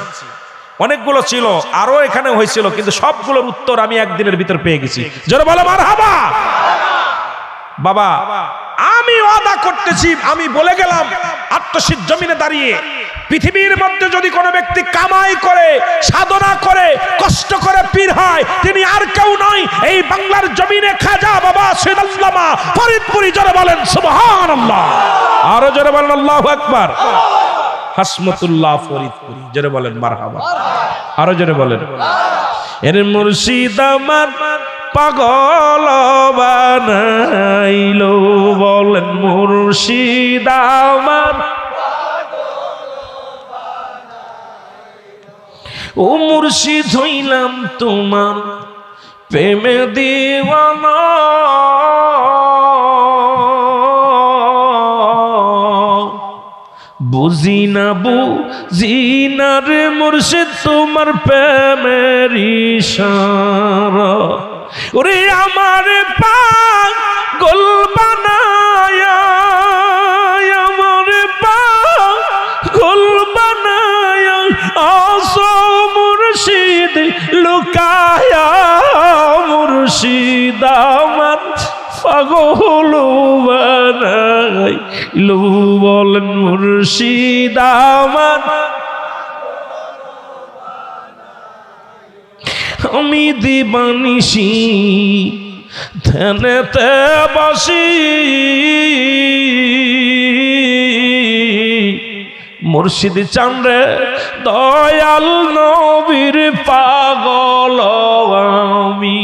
অনেকগুলো ছিল, আরো এখানে হয়েছিল, কিন্তু সবগুলোর উত্তর আমি একদিনের ভিতর পেয়ে গেছি। জোরে বলো মারহাবা। বাবা আমি ওয়াদা করতেছি, আমি বলে গেলাম আটশির জমিনে দাঁড়িয়ে, পৃথিবীর মধ্যে যদি কোনো ব্যক্তি কামাই করে, সাধনা করে, কষ্ট করে পীর হয়, তিনি আর কেউ নয়, এই বাংলার জমিনে খাজা বাবা সৈয়দ আল্লামা ফরিদপুরি। জোরে বলেন সুবহানাল্লাহ, আরো জোরে বলেন আল্লাহু আকবার। হাসমতুল্লাহ ফরিদপুরি। জোরে বলেন মারহাবা, আরো জোরে বলেন। এর মুর্শিদ আমার পাগল বানাইলো, বলেন মুর্শিদ আমার। ও মুর্শিদ হইলাম তোমার প্রেমে দিওয়ানা, বুঝি না রে মুর্শিদ তোমার প্রেমের ইশারা। ওরে আমার পাগল বানায়া, আমার পাগল বানায়া আসো মুর্শিদ লুকায়া, মুর্শিদ আমার পাগল বানাইলো, বলেন মুর্শিদ আমার। আমি দিবানিশি ধ্যানেতে বসি, মুর্শিদ চান্দ্রে দয়াল নবীর পাগল আমি,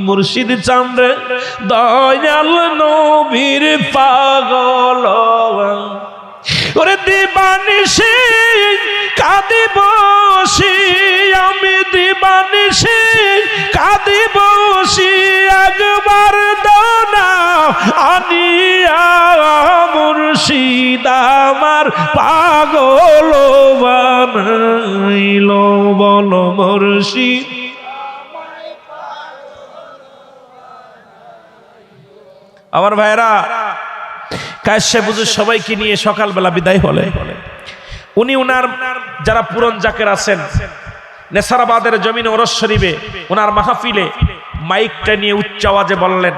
মুর্শিদ চান্দ্রে দয়াল নবীর পাগল। ওরে দিবানিশি কাঁদি বসি, আমি দিবানিশি কাঁদি বসি, একবার দানা আনিয়া মুর্শিদ আমার পাগল বানাইলো, বল মুর্শিদ। আমার ভাইরা কাশ্যপ হুজুর সবাইকে নিয়ে সকালবেলা বিদায় হলে উনি উনার যারা পুরন জাকের আছেন নেসারাবাদের জমিন ওরস শরীফে ওনার মাহফিলে মাইকটা নিয়ে উচ্চ আওয়াজে বললেন,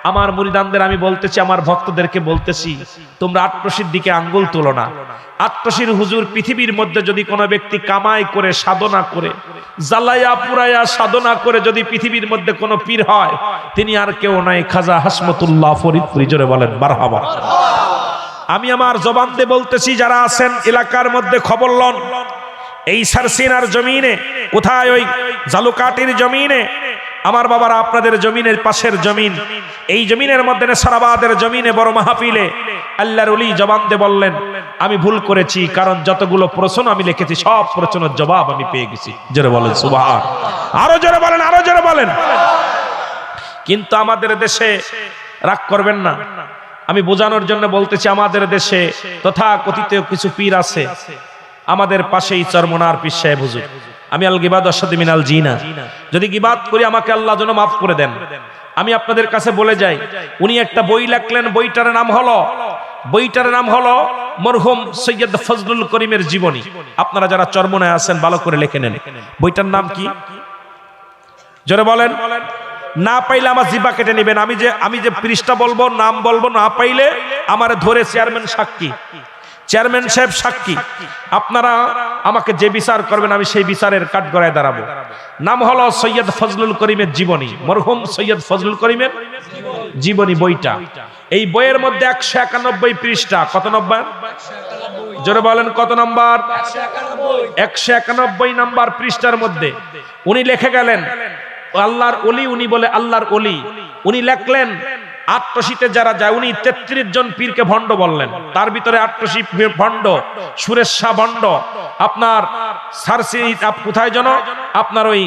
আমার মুরিদানদের আমি বলতেছি, আমার ভক্তদেরকে বলতেছি, তোমরা আটরশির দিকে আঙ্গুল তোলো না। আটরশির হুজুর পৃথিবীর মধ্যে যদি কোনো ব্যক্তি কামাই করে সাধনা করে জ্বালায়া পুরায়া সাধনা করে যদি পৃথিবীর মধ্যে কোনো পীর হয়, তিনি আর কেউ নয়, খাজা হাসমতুল্লাহ ফরিদপুরি। জোরে বলেন মারহাবা। আমি আমার জবান দিয়ে বলতেছি, যারা আছেন এলাকার মধ্যে খবর লন, এই সারসিনার জমিনে কোথায়, ওই জালুকাটির জমিনে, আমার বাবারা আপনাদের জমিনের পাশের জমিন, এই জমিনের মধ্যে নেসারাবাদের জমিনে বড় মাহফিলে আল্লাহর ওলি জবান দিয়ে বললেন, আমি ভুল করেছি, কারণ যতগুলো প্রশ্ন আমি লিখেছি সব প্রশ্নের জবাব আমি পেয়ে গেছি। জোরে বলেন সুবহান, আরো জোরে বলেন, আরো জোরে বলেন। কিন্তু আমাদের দেশে রাগ করবেন না, আমি বোঝানোর জন্য বলতেছি, আমাদের দেশে তথাকথিত কিছু পীর আছে, আমাদের পাশেই চরমনার পীর সাহেব হুজুর। আমি আল গিবাদ আশাদ মিনাল জিনা, যদি গিবাদ করি আমাকে আল্লাহ যেন মাফ করে দেন। আমি আপনাদের কাছে বলে যাই, উনি একটা বই লিখলেন, বইটার নাম হলো মরহুম সৈয়দ ফজলুল করিমের জীবনী। আপনারা যারা চরমনায় আছেন ভালো করে লিখে নেন, বইটার নাম কি? জোরে বলেন। না পাইলে আমার জিবা কেটে নেবেন। আমি যে পৃষ্ঠা বলবো, নাম বলবো, না পাইলে আমার ধরে চেয়ারম্যান সাহেব সাক্ষী, আপনারা আমাকে যে বিচার করবেন আমি সেই বিচারের কাঠগড়ায় দাঁড়াবো। নাম হলো সৈয়দ ফজলুল করিমের জীবনী, মরহুম সৈয়দ ফজলুল করিমের জীবনী বইটা। এই বইয়ের মধ্যে 191 পৃষ্ঠা। কত নম্বর? জোরে বলেন কত নম্বর? 191 নম্বর পৃষ্ঠার মধ্যে উনি লিখে গেলেন, আল্লাহর ওলি, উনি বলে আল্লাহর ওলি। উনি লিখলেন আট্রশিতে যারা যায়, উনি 33 জন পীরকে ভণ্ড বললেন। তার ভিতরে আট্রশি ভণ্ড, সুরেশ শাহ ভণ্ড, আপনার সারসি কোথায় যেন আপনার ওই